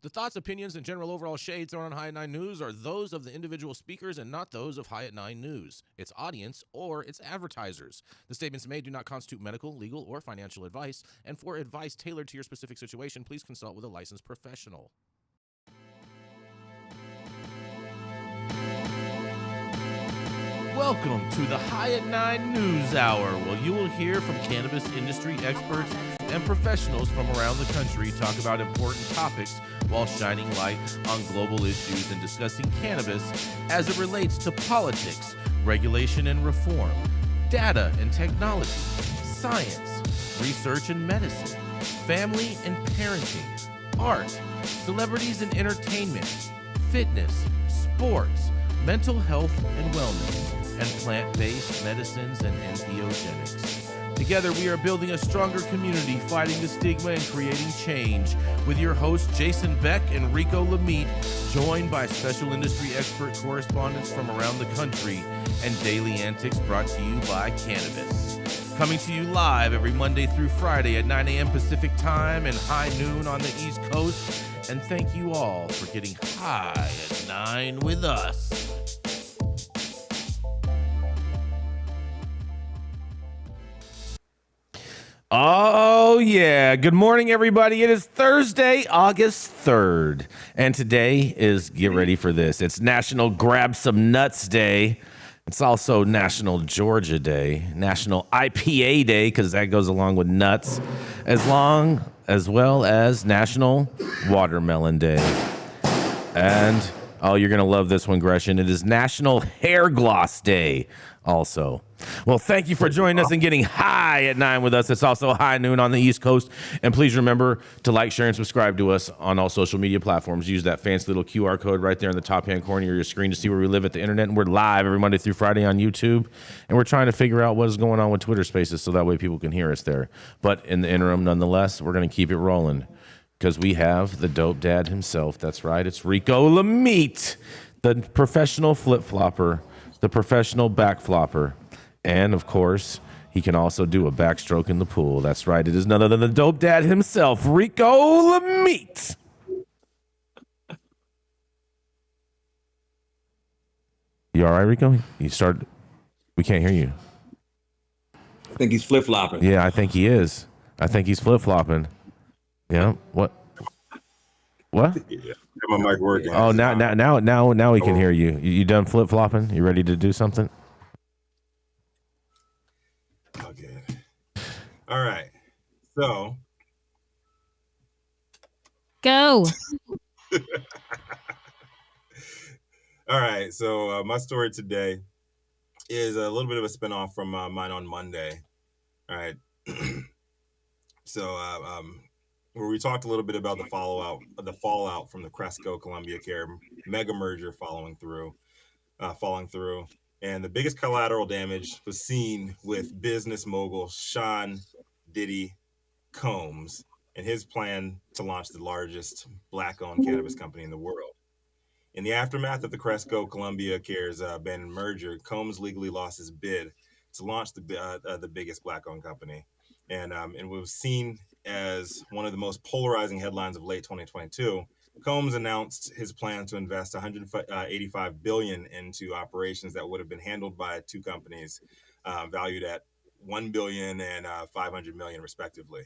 The thoughts, opinions, and general overall shade thrown on High at 9 News are those of the individual speakers and not those of High at 9 News, its audience, or its advertisers. The statements made do not constitute medical, legal, or financial advice, and for advice tailored to your specific situation, please consult with a licensed professional. Welcome to the High at 9 News Hour, where you will hear from cannabis industry experts and professionals from around the country talk about important topics while shining light on global issues and discussing cannabis as it relates to politics, regulation and reform, data and technology, science, research and medicine, family and parenting, art, celebrities and entertainment, fitness, sports, mental health and wellness, and plant-based medicines and entheogenics. Together, we are building a stronger community, fighting the stigma and creating change. With your hosts, Jason Beck and Rico Lamitte, joined by special industry expert correspondents from around the country, and daily antics brought to you by Cannabis. Coming to you live every Monday through Friday at 9 a.m. Pacific Time and high noon on the East Coast. And thank you all for getting high at 9 with us. Oh, yeah. Good morning, everybody. It is Thursday, August 3rd. And today is, get ready for this, it's National Grab Some Nuts Day. It's also National Georgia Day, National IPA Day, because that goes along with nuts, as well as National Watermelon Day. And, oh, you're going to love this one, Gretchen. It is National Hair Gloss Day also. Well, thank you for joining us and getting high at 9 with us. It's also high noon on the East Coast. And please remember to like, share, and subscribe to us on all social media platforms. Use that fancy little QR code right there in the top-hand corner of your screen to see where we live at the internet. And we're live every Monday through Friday on YouTube. And we're trying to figure out what is going on with Twitter Spaces so that way people can hear us there. But in the interim, nonetheless, we're going to keep it rolling because we have the dope dad himself. That's right. It's Rico Lamitte, the professional flip-flopper, the professional back flopper. And, of course, he can also do a backstroke in the pool. That's right. It is none other than the dope dad himself, Rico Lamitte. You all right, Rico? We can't hear you. I think he's flip-flopping. Yeah, I think he is. I think he's flip-flopping. Yeah. What? Yeah, my mic working. Oh, now we can hear you. You done flip-flopping? You ready to do something? Okay. All right. So. Go. All right. So my story today is a little bit of a spinoff from mine on Monday. All right. So where we talked a little bit about the fallout from the Cresco Columbia Care mega merger falling through. And the biggest collateral damage was seen with business mogul Sean Diddy Combs and his plan to launch the largest Black-owned cannabis company in the world. In the aftermath of the Cresco Columbia Care's abandoned merger, Combs legally lost his bid to launch the biggest Black-owned company, and was seen as one of the most polarizing headlines of late 2022. Combs announced his plan to invest $185 billion into operations that would have been handled by two companies valued at $1 billion and $500 million, respectively.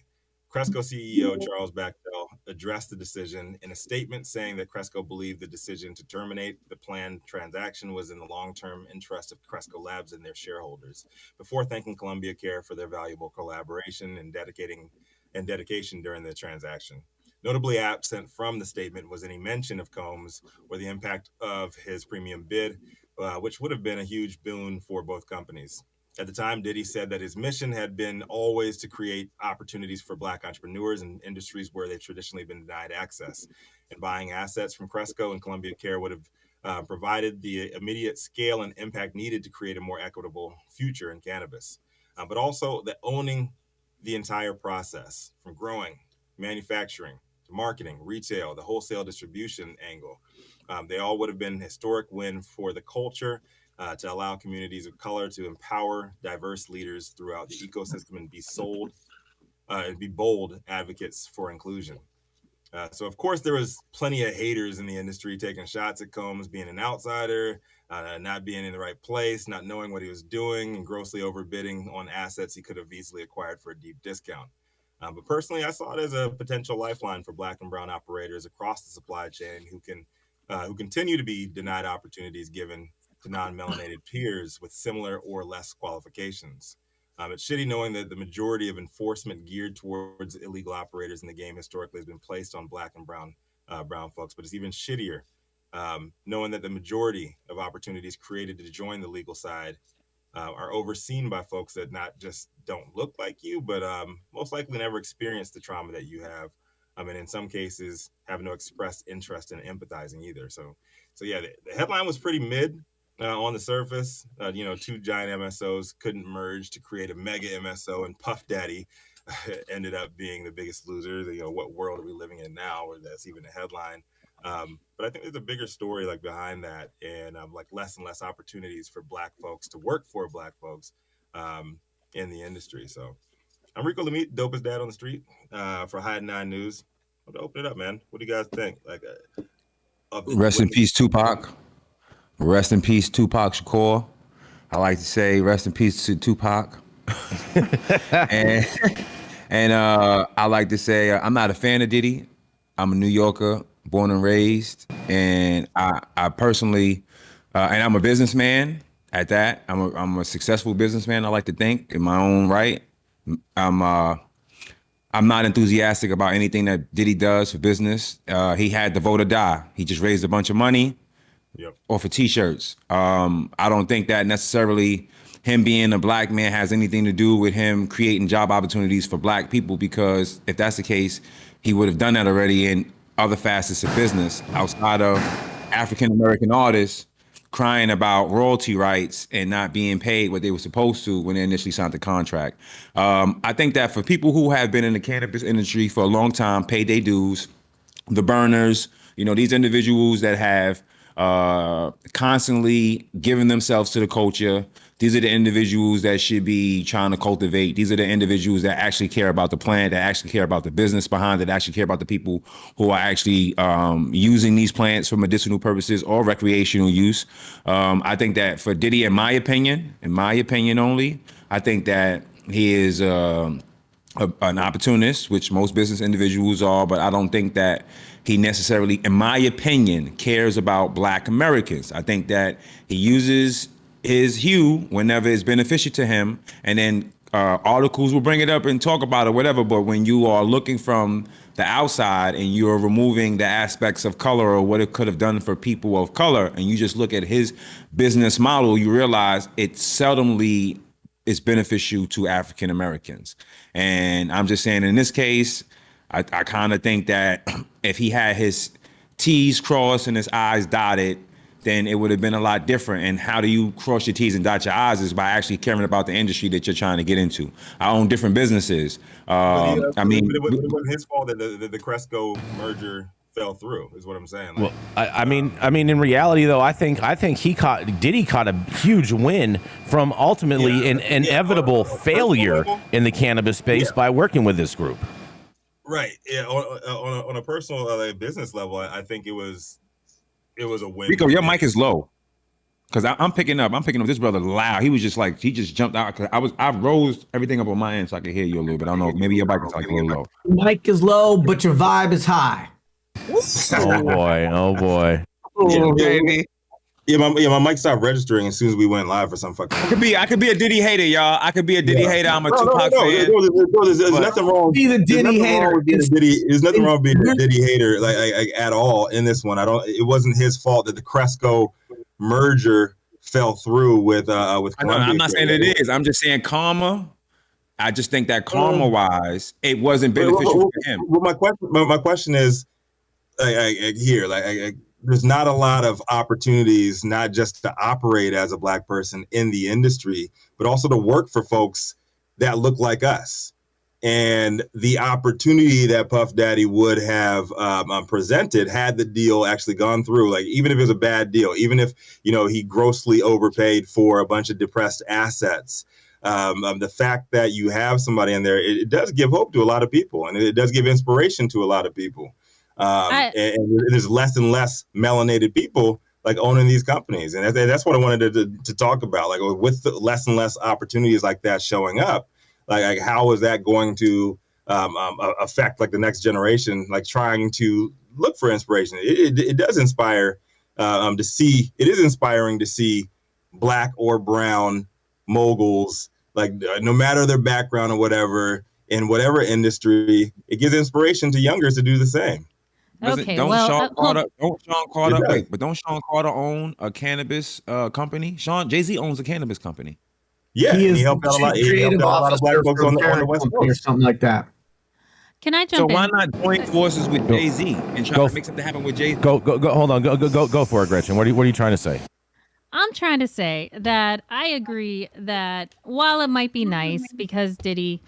Cresco CEO Charles Bachtell addressed the decision in a statement saying that Cresco believed the decision to terminate the planned transaction was in the long-term interest of Cresco Labs and their shareholders, before thanking Columbia Care for their valuable collaboration and dedication during the transaction. Notably absent from the statement was any mention of Combs or the impact of his premium bid, which would have been a huge boon for both companies. At the time, Diddy said that his mission had been always to create opportunities for Black entrepreneurs in industries where they've traditionally been denied access. And buying assets from Cresco and Columbia Care would have provided the immediate scale and impact needed to create a more equitable future in cannabis. But also the owning the entire process, from growing, manufacturing, to marketing, retail, the wholesale distribution angle. They all would have been a historic win for the culture, to allow communities of color to empower diverse leaders throughout the ecosystem and be bold advocates for inclusion. So, of course, there was plenty of haters in the industry taking shots at Combs being an outsider, not being in the right place, not knowing what he was doing, and grossly overbidding on assets he could have easily acquired for a deep discount. But personally, I saw it as a potential lifeline for Black and brown operators across the supply chain who continue to be denied opportunities given to non-melanated peers with similar or less qualifications. It's shitty knowing that the majority of enforcement geared towards illegal operators in the game historically has been placed on Black and brown folks. But it's even shittier knowing that the majority of opportunities created to join the legal side are overseen by folks that not just don't look like you, but most likely never experienced the trauma that you have. And in some cases, have no expressed interest in empathizing either. So yeah, the headline was pretty mid. On the surface, two giant MSOs couldn't merge to create a mega MSO, and Puff Daddy ended up being the biggest loser. What world are we living in now where that's even a headline? But I think there's a bigger story like behind that, and like less and less opportunities for Black folks to work for Black folks in the industry. So I'm Rico Lamitte, dopest dad on the street for High 9 News. I'm gonna open it up, man. What do you guys think? Rest in peace, Tupac. Rest in peace, Tupac Shakur. I like to say rest in peace to Tupac. and I like to say I'm not a fan of Diddy. I'm a New Yorker, born and raised, and I personally, and I'm a businessman at that. I'm a successful businessman. I like to think in my own right. I'm not enthusiastic about anything that Diddy does for business. He had the vote or die. He just raised a bunch of money. Yep. Or for T-shirts. I don't think that necessarily him being a Black man has anything to do with him creating job opportunities for Black people, because if that's the case, he would have done that already in other facets of business outside of African-American artists crying about royalty rights and not being paid what they were supposed to when they initially signed the contract. I think that for people who have been in the cannabis industry for a long time, paid their dues, the burners, these individuals that have constantly giving themselves to the culture. These are the individuals that should be trying to cultivate. These are the individuals that actually care about the plant, that actually care about the business behind it, that actually care about the people who are actually using these plants for medicinal purposes or recreational use. I think that for Diddy, in my opinion only, I think that he is an opportunist, which most business individuals are, but I don't think that he necessarily, in my opinion, cares about Black Americans. I think that he uses his hue whenever it's beneficial to him, and then articles will bring it up and talk about it, whatever. But when you are looking from the outside and you're removing the aspects of color or what it could have done for people of color, and you just look at his business model, you realize it seldomly is beneficial to African Americans. And I'm just saying, in this case, I kind of think that if he had his T's crossed and his I's dotted, then it would have been a lot different. And how do you cross your T's and dot your I's is by actually caring about the industry that you're trying to get into. I own different businesses. But it wasn't his fault that the Cresco merger fell through, is what I'm saying. Well, I mean, in reality, though, I think Diddy caught a huge win from ultimately an inevitable failure in the cannabis space by working with this group. Right. Yeah. On a personal business level, I think it was a win. Rico, your mic is low. Cause I'm picking up this brother loud. He just jumped out. Cause I rose everything up on my end so I could hear you a little bit. I don't know, maybe your mic is like a little low. Mic is low, but your vibe is high. Oh boy. Oh, baby. Yeah, my mic stopped registering as soon as we went live for some fucking. I could be a Diddy hater, y'all. I could be a Diddy hater. I'm a Tupac fan. There's nothing wrong. Be the Diddy hater. There's nothing wrong with being a Diddy hater, like at all in this one. It wasn't his fault that the Cresco merger fell through with Columbia. I'm not saying it is. I'm just saying karma. I just think that karma-wise, it wasn't beneficial for him. Well, my question is, there's not a lot of opportunities, not just to operate as a Black person in the industry, but also to work for folks that look like us. And the opportunity that Puff Daddy would have presented had the deal actually gone through, like even if it was a bad deal, even if, he grossly overpaid for a bunch of depressed assets, the fact that you have somebody in there, it does give hope to a lot of people, and it does give inspiration to a lot of people. And there's less and less melanated people like owning these companies, and that's what I wanted to talk about. Like with the less and less opportunities like that showing up, like how is that going to affect like the next generation, like trying to look for inspiration? It does inspire to see. It is inspiring to see Black or brown moguls, like no matter their background or whatever, in whatever industry. It gives inspiration to youngers to do the same. Okay, Don't Sean Carter own a cannabis company? Jay-Z owns a cannabis company. Yeah, he is he helped out a lot. creative A lot of Black officer folks for on a the West company or Coast. something like that. Can I So jump why in? not join forces with Jay-Z and try to make something happen with Jay-Z? Go. Hold on. Go for it, Gretchen. What are you trying to say? I'm trying to say that I agree that while it might be nice because Diddy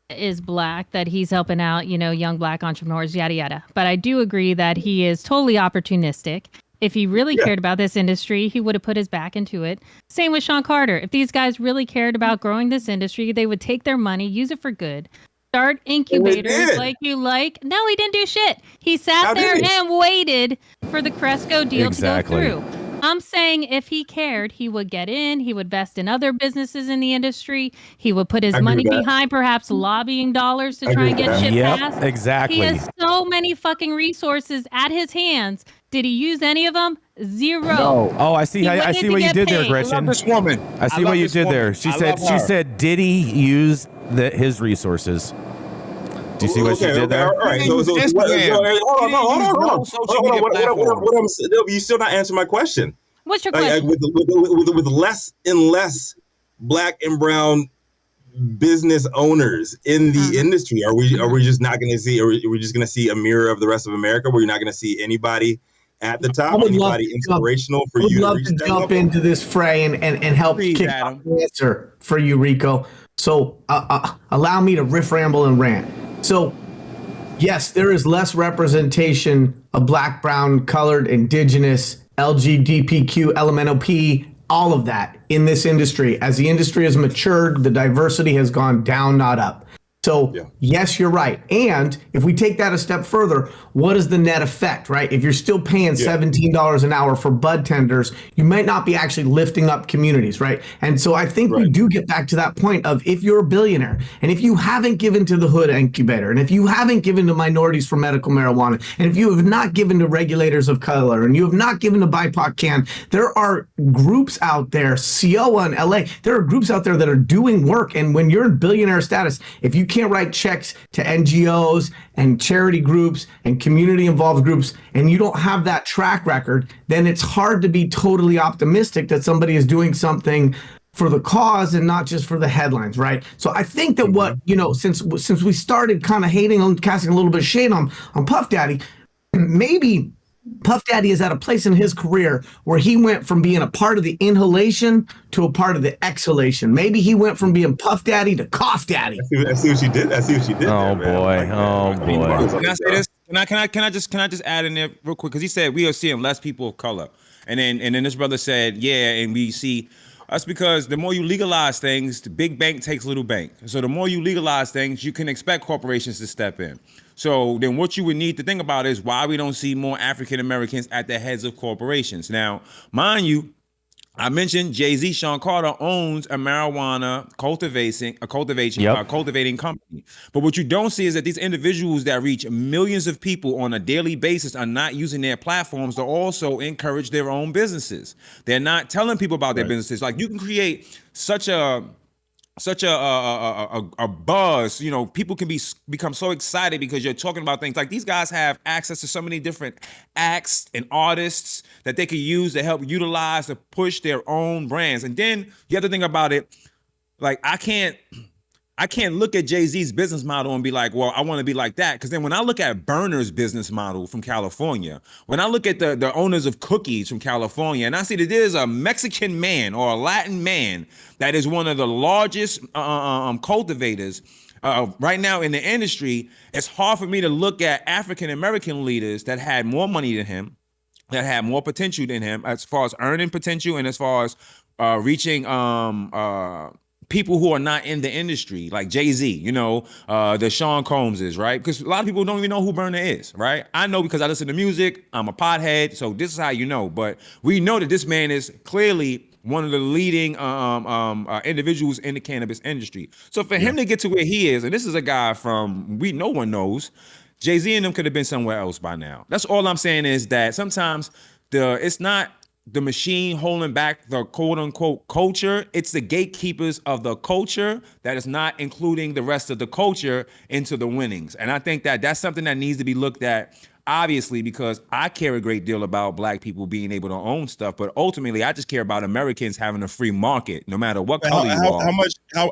is Black, that he's helping out, young Black entrepreneurs, yada, yada. But I do agree that he is totally opportunistic. If he really cared about this industry, he would have put his back into it. Same with Sean Carter. If these guys really cared about growing this industry, they would take their money, use it for good. Start incubators like you like. No, he didn't do shit. He sat there and waited for the Cresco deal to go through. I'm saying if he cared, he would get in. He would invest in other businesses in the industry. He would put his money behind perhaps lobbying dollars to try and get shit passed. Exactly. He has so many fucking resources at his hands. Did he use any of them? Zero. No. Oh, I see. I see what you did there, Gretchen. I love this woman. I see what you did there. She said, did he use his resources? Do you see what she did there? All right. So hold on. You still not answering my question. What's your question? With less and less Black and brown business owners in the industry, are we just not going to see? Are we just going to see a mirror of the rest of America, where you're not going to see anybody at the top, anybody inspirational for you? I would love to jump into this fray and help kick off the answer for you, Rico. So allow me to riff, ramble, and rant. So, yes, there is less representation of Black, brown, colored, indigenous, LGBTQ, LMNOP, all of that in this industry. As the industry has matured, the diversity has gone down, not up. So, yes, you're right. And if we take that a step further, what is the net effect, right? If you're still paying $17 an hour for bud tenders, you might not be actually lifting up communities, right? And so I think we do get back to that point of, if you're a billionaire and if you haven't given to the hood incubator, and if you haven't given to minorities for medical marijuana, and if you have not given to regulators of color, and you have not given to BIPOC CAN, there are groups out there, CIOA in LA, there are groups out there that are doing work. And when you're in billionaire status, if you can't write checks to NGOs and charity groups and community involved groups, and you don't have that track record, then it's hard to be totally optimistic that somebody is doing something for the cause and not just for the headlines, right? So I think that what, since we started kind of hating on, casting a little bit of shade on Puff Daddy, maybe Puff Daddy is at a place in his career where he went from being a part of the inhalation to a part of the exhalation. Maybe he went from being Puff Daddy to Cough Daddy. I see what you did. Oh boy. Can I say this? Can I just add in there real quick? Because he said we are seeing less people of color, and then this brother said, and we see. That's because the more you legalize things, the big bank takes little bank. So the more you legalize things, you can expect corporations to step in. So then what you would need to think about is why we don't see more African Americans at the heads of corporations. Now, mind you, I mentioned Jay-Z, Sean Carter owns a marijuana cultivating company. But what you don't see is that these individuals that reach millions of people on a daily basis are not using their platforms to also encourage their own businesses. They're not telling people about their businesses. Like, you can create such a buzz, people can become so excited because you're talking about things. Like, these guys have access to so many different acts and artists that they could use to help utilize to push their own brands. And then you have to think about it, like, I can't look at Jay-Z's business model and be like, well, I want to be like that. Because then when I look at Burner's business model from California, when I look at the owners of Cookies from California, and I see that there's a Mexican man or a Latin man that is one of the largest cultivators right now in the industry, it's hard for me to look at African-American leaders that had more money than him, that had more potential than him as far as earning potential and as far as reaching people who are not in the industry, like Jay-Z, you know, the Sean Combses, right? Because a lot of people don't even know who Burner is, right? I know because I listen to music. I'm a pothead, so this is how you know. But we know that this man is clearly one of the leading individuals in the cannabis industry. So for him to get to where he is, and this is a guy from no one knows, Jay-Z and them could have been somewhere else by now. That's all I'm saying is that sometimes it's not the machine holding back the quote unquote culture. It's the gatekeepers of the culture that is not including the rest of the culture into the winnings. And I think that that's something that needs to be looked at, obviously, because I care a great deal about black people being able to own stuff, but ultimately I just care about Americans having a free market, no matter what color you are.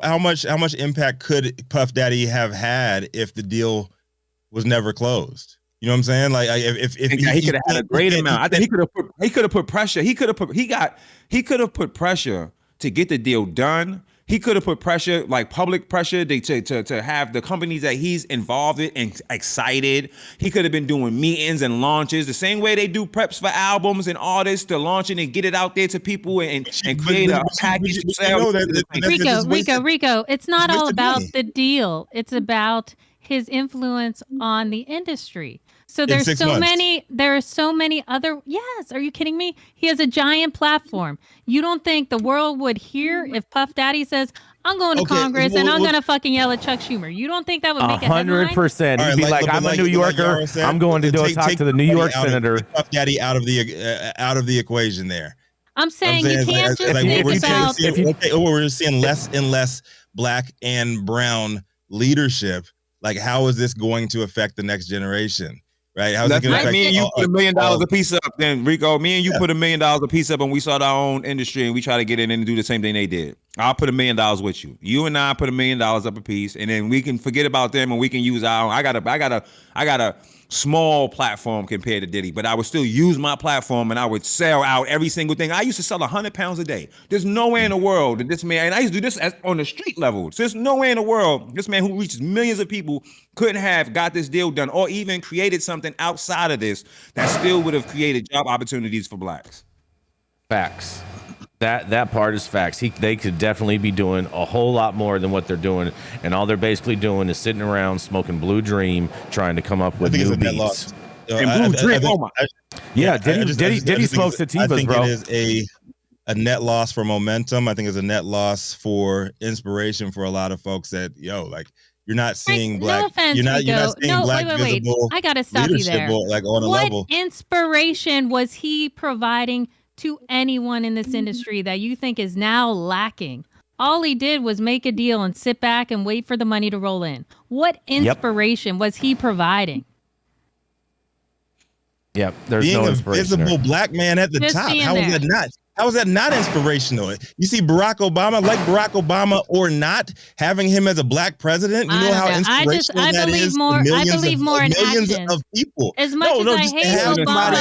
How much impact could Puff Daddy have had if the deal was never closed? You know what I'm saying? Like, if he could have had a great amount. I think he could have put pressure. He could have put pressure to get the deal done. He could have put pressure, like public pressure, to have the companies that he's involved in and excited. He could have been doing meetings and launches the same way they do preps for albums and artists to launch it and get it out there to people and create a package. Rico, it's not all about the deal. It's about his influence on the industry. So there are so many other, yes, are you kidding me? He has a giant platform. You don't think the world would hear if Puff Daddy says, I'm going to Congress and I'm going to fucking yell at Chuck Schumer? You don't think that would make a headline? 100%. He'd be like, I'm a New Yorker. I'm going to talk to the New York senator. Puff Daddy out of the equation there. I'm saying you can't just think about... We're seeing less and less black and brown leadership. Like, how is this going to affect the next generation? Right? How's it going to affect me and you put $1 million a piece up, then Rico, me and you put $1 million a piece up and we started our own industry and we try to get in and do the same thing they did. I'll put $1 million with you. You and I put $1 million up a piece, and then we can forget about them and we can use our own. I got a small platform compared to Diddy, but I would still use my platform and I would sell out every single thing. I used to sell 100 pounds a day. There's no way in the world that this man, and I used to do this on the street level. So there's no way in the world this man who reaches millions of people couldn't have got this deal done or even created something outside of this that still would have created job opportunities for blacks. Facts. That part is facts. They could definitely be doing a whole lot more than what they're doing, and all they're basically doing is sitting around smoking Blue Dream, trying to come up with new beats. And Blue Dream, Diddy smokes sativas, bro. I think it is a net loss for momentum. I think it's a net loss for inspiration for a lot of folks that, you're not seeing black. No offense, you're not seeing black wait. visible. I gotta stop you there. Like on a level. What inspiration was he providing to anyone in this industry that you think is now lacking? All he did was make a deal and sit back and wait for the money to roll in. What inspiration was he providing? Yep, there's being no a inspiration. Visible black man at the top. How is that not? How is that not inspirational? You see Barack Obama, like Barack Obama or not, having him as a black president. You know how inspirational that is to millions of people. As much as I hate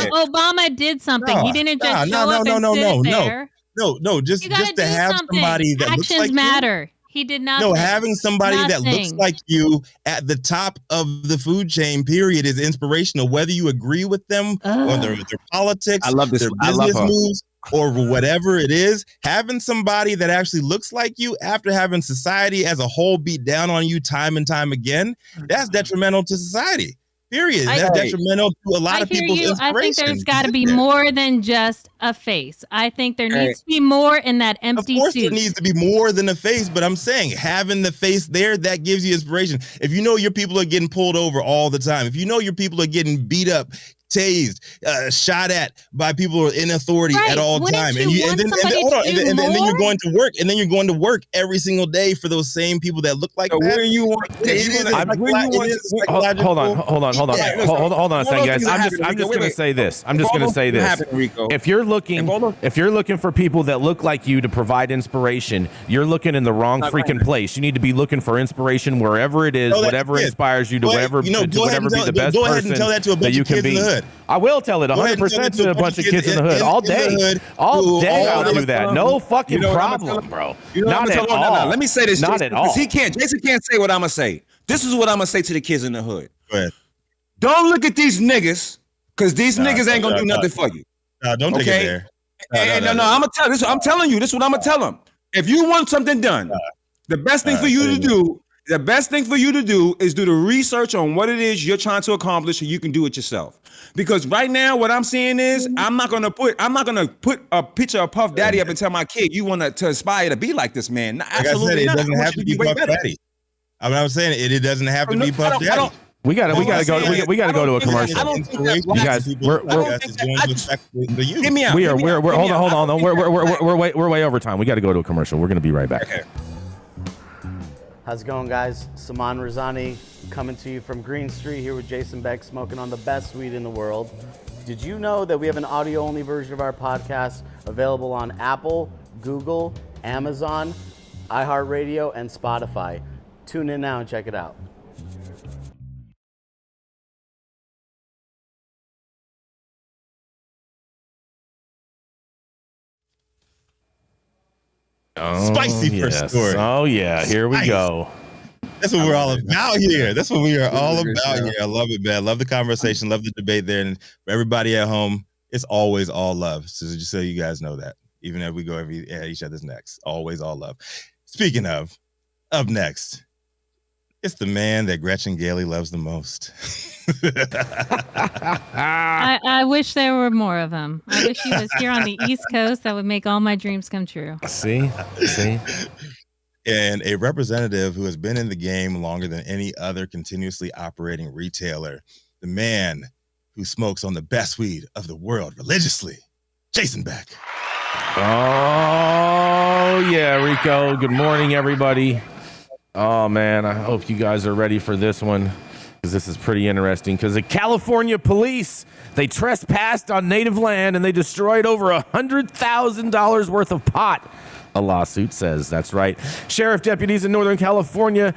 Obama did something. He didn't just show up and sit there. No, just to have somebody that looks like matter. He did not. No, having somebody that looks like you at the top of the food chain, period, is inspirational. Whether you agree with them or their politics, I love this. Their business moves, or whatever it is, having somebody that actually looks like you after having society as a whole beat down on you time and time again, that's detrimental to society. Period. That's detrimental to a lot of people's inspiration. I think there's got to be more than just a face. I think there needs to be more in that empty suit. Of course there needs to be more than a face, but I'm saying having the face there, that gives you inspiration. If you know your people are getting pulled over all the time, if you know your people are getting beat up, tased, shot at by people who are in authority at all time, and then you're going to work, and then you're going to work every single day for those same people that look like that. Where you want? Hold on a second, guys. I'm just gonna say this. If you're looking for people that look like you to provide inspiration, you're looking in the wrong freaking place. You need to be looking for inspiration wherever it is, whatever inspires you to whatever be the best person that you can be. I will tell it 100% to a bunch of kids in the hood all day. All day I'll do that. No fucking problem, bro. Not at all. Let me say this. Not at all. Jason can't say what I'm gonna say. This is what I'm gonna say to the kids in the hood. Go ahead. Don't look at these niggas, because these niggas ain't gonna do nothing for you. Don't take it there. No, I'm telling you. This is what I'm gonna tell them. If you want something done, The best thing for you to do. The best thing for you to do is do the research on what it is you're trying to accomplish, so you can do it yourself. Because right now, what I'm saying is, I'm not gonna put a picture of Puff Daddy up and tell my kid you want to aspire to be like this man. Absolutely not. It doesn't have to be Puff Daddy. I mean, I'm saying it doesn't have to be Puff Daddy. We gotta go to a commercial. You guys, we're hold on. We're way over time. We got to go to a commercial. We're gonna be right back. Okay. How's it going, guys? Saman Razani coming to you from Green Street here with Jason Beck, smoking on the best weed in the world. Did you know that we have an audio-only version of our podcast available on Apple, Google, Amazon, iHeartRadio, and Spotify? Tune in now and check it out. Spicy first story. Oh yeah, here we go. That's what we're all about here. That's what we are all about here. I love it, man. Love the conversation. Love the debate there. And for everybody at home, it's always all love. So just so you guys know that, even if we go at each other's necks, always all love. Speaking of, up next, it's the man that Gretchen Gailey loves the most. I wish there were more of him. I wish he was here on the East Coast. That would make all my dreams come true. See? And a representative who has been in the game longer than any other continuously operating retailer, the man who smokes on the best weed of the world religiously, Jason Beck. Oh, yeah, Rico. Good morning, everybody. Oh, man, I hope you guys are ready for this one, because this is pretty interesting. Because the California police, they trespassed on native land and they destroyed over $100,000 worth of pot. A lawsuit says. That's right. Sheriff deputies in Northern California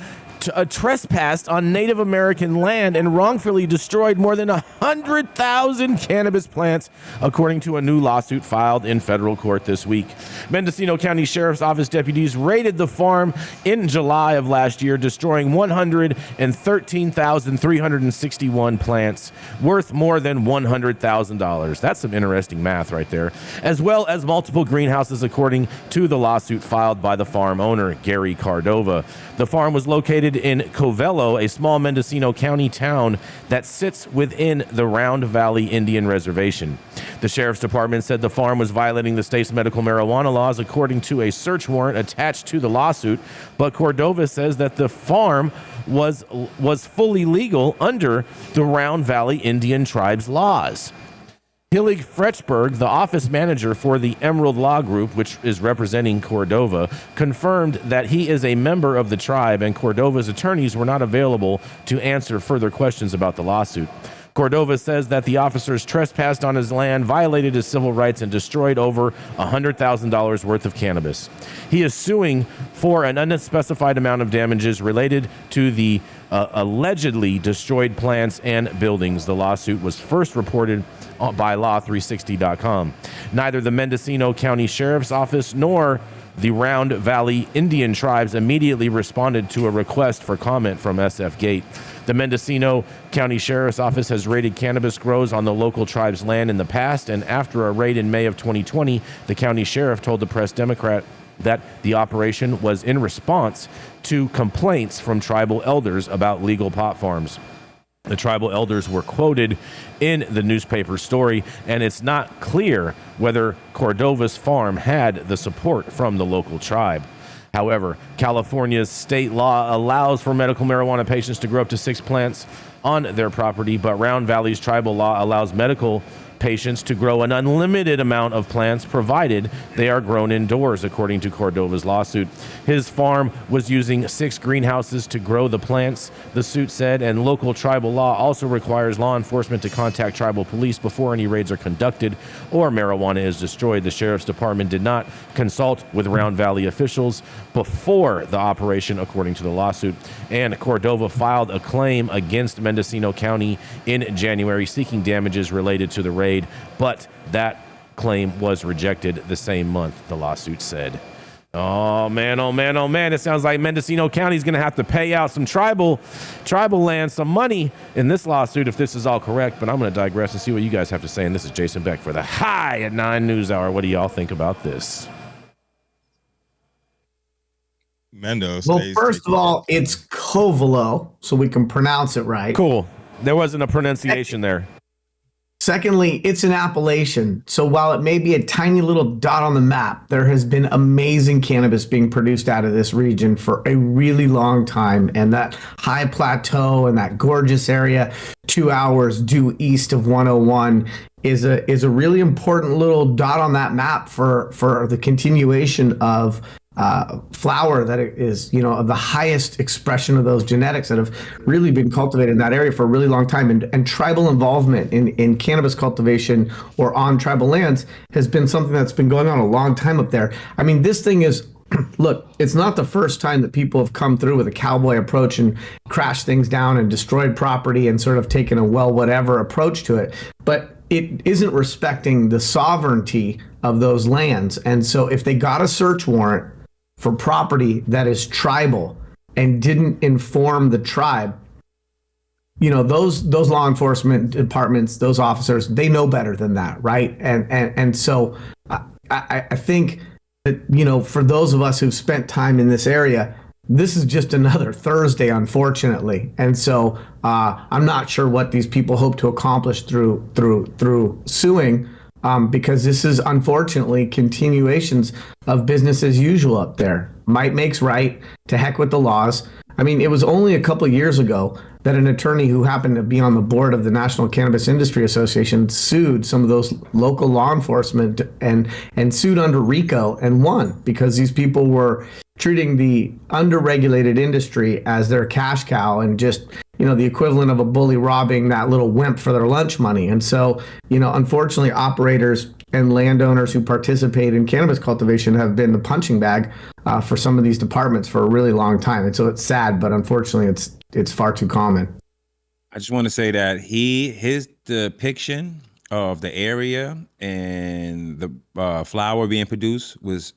trespassed on Native American land and wrongfully destroyed more than 100,000 cannabis plants, according to a new lawsuit filed in federal court this week. Mendocino County Sheriff's Office deputies raided the farm in July of last year, destroying 113,361 plants worth more than $100,000. That's some interesting math right there, as well as multiple greenhouses, according to the lawsuit filed by the farm owner, Gary Cardova. The farm was located in Covello, a small Mendocino County town that sits within the Round Valley Indian Reservation. The sheriff's department said the farm was violating the state's medical marijuana laws, according to a search warrant attached to the lawsuit. But Cordova says that the farm was fully legal under the Round Valley Indian Tribes laws. Hillig Frechberg, the office manager for the Emerald Law Group, which is representing Cordova, confirmed that he is a member of the tribe, and Cordova's attorneys were not available to answer further questions about the lawsuit. Cordova says that the officers trespassed on his land, violated his civil rights, and destroyed over $100,000 worth of cannabis. He is suing for an unspecified amount of damages related to the allegedly destroyed plants and buildings. The lawsuit was first reported by Law360.com. Neither the Mendocino County Sheriff's Office nor the Round Valley Indian Tribes immediately responded to a request for comment from SF Gate. The Mendocino County Sheriff's Office has raided cannabis grows on the local tribe's land in the past, and after a raid in May of 2020, the county sheriff told the Press Democrat that the operation was in response to complaints from tribal elders about legal pot farms. The tribal elders were quoted in the newspaper story, and it's not clear whether Cordova's farm had the support from the local tribe. However, California's state law allows for medical marijuana patients to grow up to 6 plants on their property, but Round Valley's tribal law allows medical patients to grow an unlimited amount of plants provided they are grown indoors, according to Cordova's lawsuit. His farm was using 6 greenhouses to grow the plants, the suit said, and local tribal law also requires law enforcement to contact tribal police before any raids are conducted or marijuana is destroyed. The sheriff's department did not consult with Round Valley officials before the operation, according to the lawsuit, and Cordova filed a claim against Mendocino County in January seeking damages related to the raid, but that claim was rejected the same month, the lawsuit said. Oh man, oh man, oh man. It sounds like Mendocino County is going to have to pay out some tribal land, some money in this lawsuit if this is all correct, but I'm going to digress and see what you guys have to say. And this is Jason Beck for the High at 9 News Hour. What do y'all think about this? Mendo Well, stays first of taking all, care. it's Covelo, so we can pronounce it right. Cool. There wasn't a pronunciation there. Secondly, it's an appellation. So while it may be a tiny little dot on the map, there has been amazing cannabis being produced out of this region for a really long time. And that high plateau and that gorgeous area 2 hours due east of 101 is a really important little dot on that map for the continuation of flower that is, of the highest expression of those genetics that have really been cultivated in that area for a really long time. And tribal involvement in cannabis cultivation or on tribal lands has been something that's been going on a long time up there. I mean, this thing is, look, it's not the first time that people have come through with a cowboy approach and crashed things down and destroyed property and sort of taken a whatever approach to it. But it isn't respecting the sovereignty of those lands. And so if they got a search warrant for property that is tribal and didn't inform the tribe, those law enforcement departments, those officers, they know better than that, right? And so I think that, for those of us who've spent time in this area, this is just another Thursday, unfortunately. And so I'm not sure what these people hope to accomplish through suing. Because this is unfortunately continuations of business as usual up there. Might makes right. To heck with the laws. I mean, it was only a couple of years ago that an attorney who happened to be on the board of the National Cannabis Industry Association sued some of those local law enforcement and sued under RICO and won because these people were treating the underregulated industry as their cash cow and just, the equivalent of a bully robbing that little wimp for their lunch money. And so, unfortunately, operators and landowners who participate in cannabis cultivation have been the punching bag for some of these departments for a really long time. And so it's sad, but unfortunately, it's far too common. I just want to say that his depiction of the area and the flower being produced was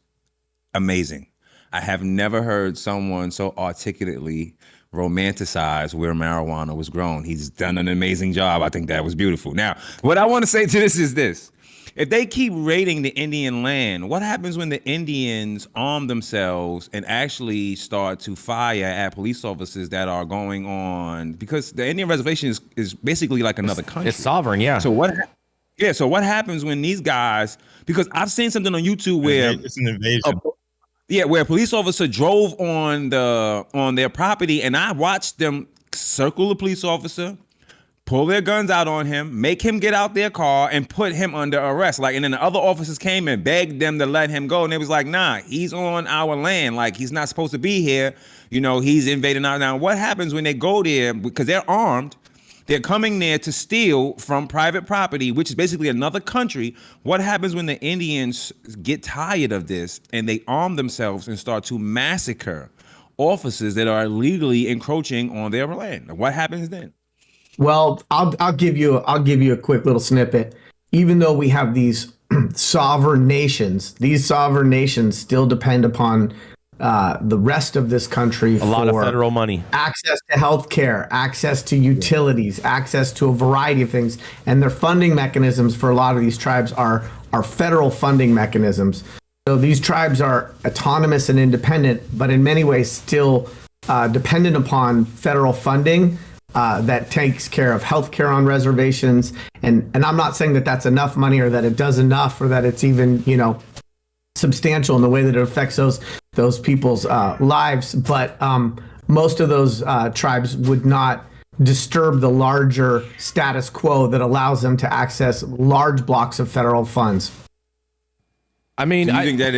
amazing. I have never heard someone so articulately romanticize where marijuana was grown. He's done an amazing job. I think that was beautiful. Now, what I want to say to this is this. If they keep raiding the Indian land, what happens when the Indians arm themselves and actually start to fire at police officers that are going on? Because the Indian reservation is basically like another country. It's sovereign, yeah. So what happens when these guys, because I've seen something on YouTube where It's an invasion. where a police officer drove on their property, and I watched them circle the police officer, pull their guns out on him, make him get out their car, and put him under arrest. And then the other officers came and begged them to let him go, and they was like, "Nah, he's on our land. Like, he's not supposed to be here. He's invading our." Now, what happens when they go there because they're armed? They're coming there to steal from private property, which is basically another country. What happens when the Indians get tired of this and they arm themselves and start to massacre officers that are illegally encroaching on their land? What happens then? Well, I'll give you a quick little snippet. Even though we have these sovereign nations, these sovereign nations still depend upon the rest of this country a lot of federal money, access to healthcare, access to utilities, access to a variety of things, and their funding mechanisms for a lot of these tribes are federal funding mechanisms. So these tribes are autonomous and independent, but in many ways still dependent upon federal funding that takes care of healthcare on reservations. And I'm not saying that that's enough money or that it does enough or that it's even substantial in the way that it affects those people's lives, but most of those tribes would not disturb the larger status quo that allows them to access large blocks of federal funds. I mean, Do you think that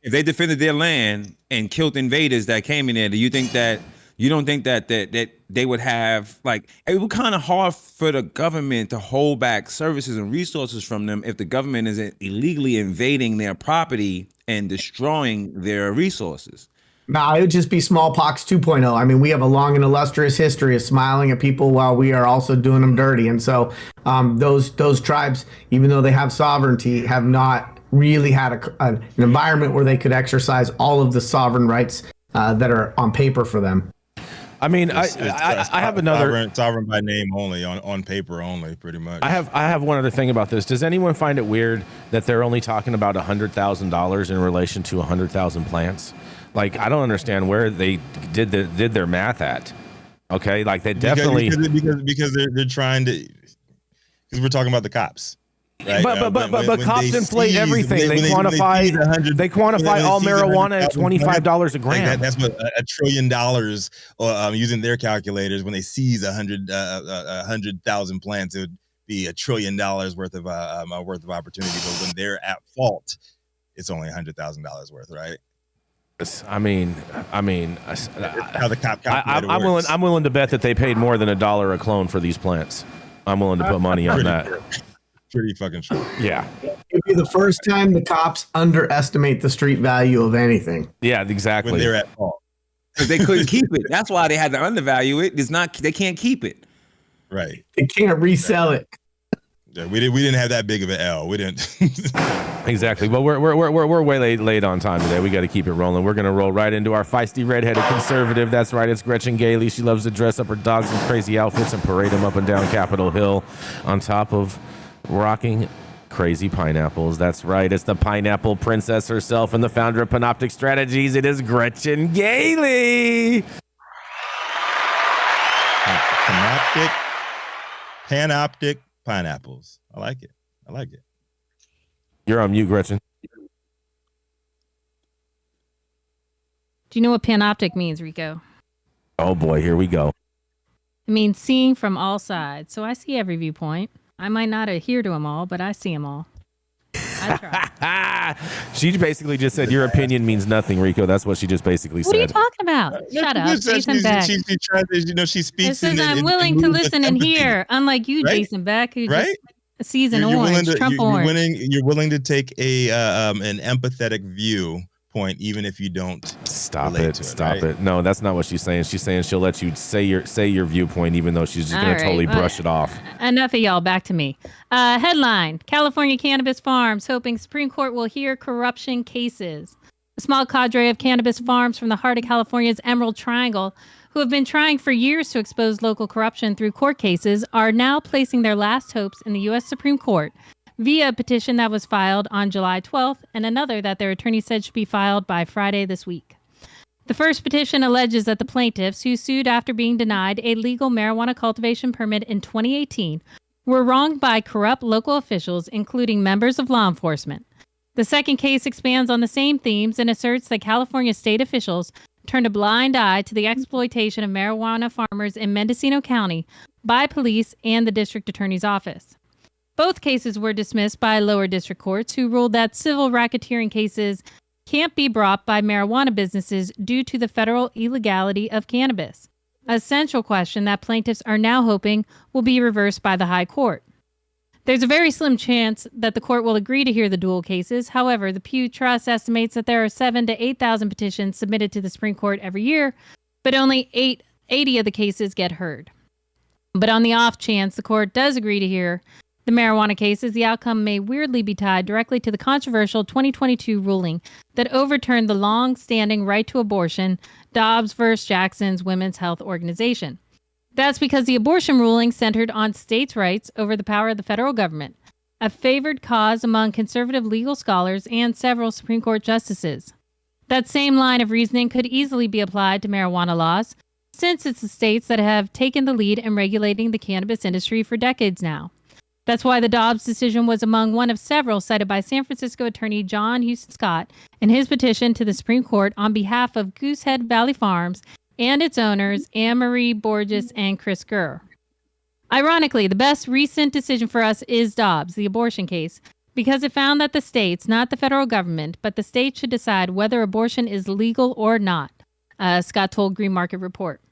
if they defended their land and killed invaders that came in there, do you think that you don't think that they would have, like, it would be kind of hard for the government to hold back services and resources from them if the government is illegally invading their property and destroying their resources? No, it would just be smallpox 2.0. I mean, we have a long and illustrious history of smiling at people while we are also doing them dirty. And so those tribes, even though they have sovereignty, have not really had an environment where they could exercise all of the sovereign rights that are on paper for them. I mean, I have another sovereign by name only, on paper only, pretty much. I have one other thing about this. Does anyone find it weird that they're only talking about $100,000 in relation to 100,000 plants? Like, I don't understand where they did their math at. Okay, like they definitely because they're trying to, because we're talking about the cops. Right? But cops inflate everything. They quantify all marijuana at $25 a gram. That's what $1 trillion, using their calculators. When they seize 100,000 plants, it would be $1 trillion worth of opportunity. But when they're at fault, it's only $100,000 worth, right? I mean, how the cop I'm willing to bet that they paid more than $1 a clone for these plants. I'm willing to put money on that. Pretty fucking sure. Yeah. It'd be the first time the cops underestimate the street value of anything. Yeah, exactly. When they're at fault. Because they couldn't keep it. That's why they had to undervalue it. They can't keep it. Right. They can't resell it. Yeah, we didn't have that big of an L. We didn't. Exactly. But we're way late on time today. We got to keep it rolling. We're gonna roll right into our feisty redheaded conservative. That's right. It's Gretchen Gailey. She loves to dress up her dogs in crazy outfits and parade them up and down Capitol Hill on top of rocking crazy pineapples. That's right. It's the pineapple princess herself and the founder of Panoptic Strategies. It is Gretchen Gailey. Panoptic pineapples. I like it. You're on mute, Gretchen. Do you know what panoptic means, Rico? Oh boy, here we go. It means seeing from all sides. So I see every viewpoint. I might not adhere to them all, but I see them all. I try. She basically just said your opinion means nothing, Rico. That's what she just basically said. What are you talking about? Shut up, Jason Beck. She tries to, she speaks. It says I'm willing to listen and hear, unlike you, right? Jason Beck, who just sees an orange, Trump orange. You're willing to take an empathetic viewpoint, even if you don't. Stop it. No, that's not what she's saying. She's saying she'll let you say your viewpoint, even though she's just going to totally brush it off. Enough of y'all. Back to me. Headline: California cannabis farms hoping Supreme Court will hear corruption cases. A small cadre of cannabis farms from the heart of California's Emerald Triangle, who have been trying for years to expose local corruption through court cases, are now placing their last hopes in the U.S. Supreme Court via a petition that was filed on July 12th and another that their attorney said should be filed by Friday this week. The first petition alleges that the plaintiffs, who sued after being denied a legal marijuana cultivation permit in 2018, were wronged by corrupt local officials, including members of law enforcement. The second case expands on the same themes and asserts that California state officials turned a blind eye to the exploitation of marijuana farmers in Mendocino County by police and the district attorney's office. Both cases were dismissed by lower district courts, who ruled that civil racketeering cases can't be brought by marijuana businesses due to the federal illegality of cannabis, a central question that plaintiffs are now hoping will be reversed by the High Court. There's a very slim chance that the court will agree to hear the dual cases. However, the Pew Trust estimates that there are 7,000 to 8,000 petitions submitted to the Supreme Court every year, but only 80 of the cases get heard. But on the off chance the court does agree to hear the marijuana cases, the outcome may weirdly be tied directly to the controversial 2022 ruling that overturned the long-standing right to abortion, Dobbs versus Jackson's Women's Health Organization. That's because the abortion ruling centered on states' rights over the power of the federal government, a favored cause among conservative legal scholars and several Supreme Court justices. That same line of reasoning could easily be applied to marijuana laws, since it's the states that have taken the lead in regulating the cannabis industry for decades now. That's why the Dobbs decision was among one of several cited by San Francisco attorney John Houston Scott in his petition to the Supreme Court on behalf of Goosehead Valley Farms and its owners, Anne-Marie Borges and Chris Gurr. Ironically, the best recent decision for us is Dobbs, the abortion case, because it found that the states, not the federal government, but the states should decide whether abortion is legal or not, Scott told Green Market Report.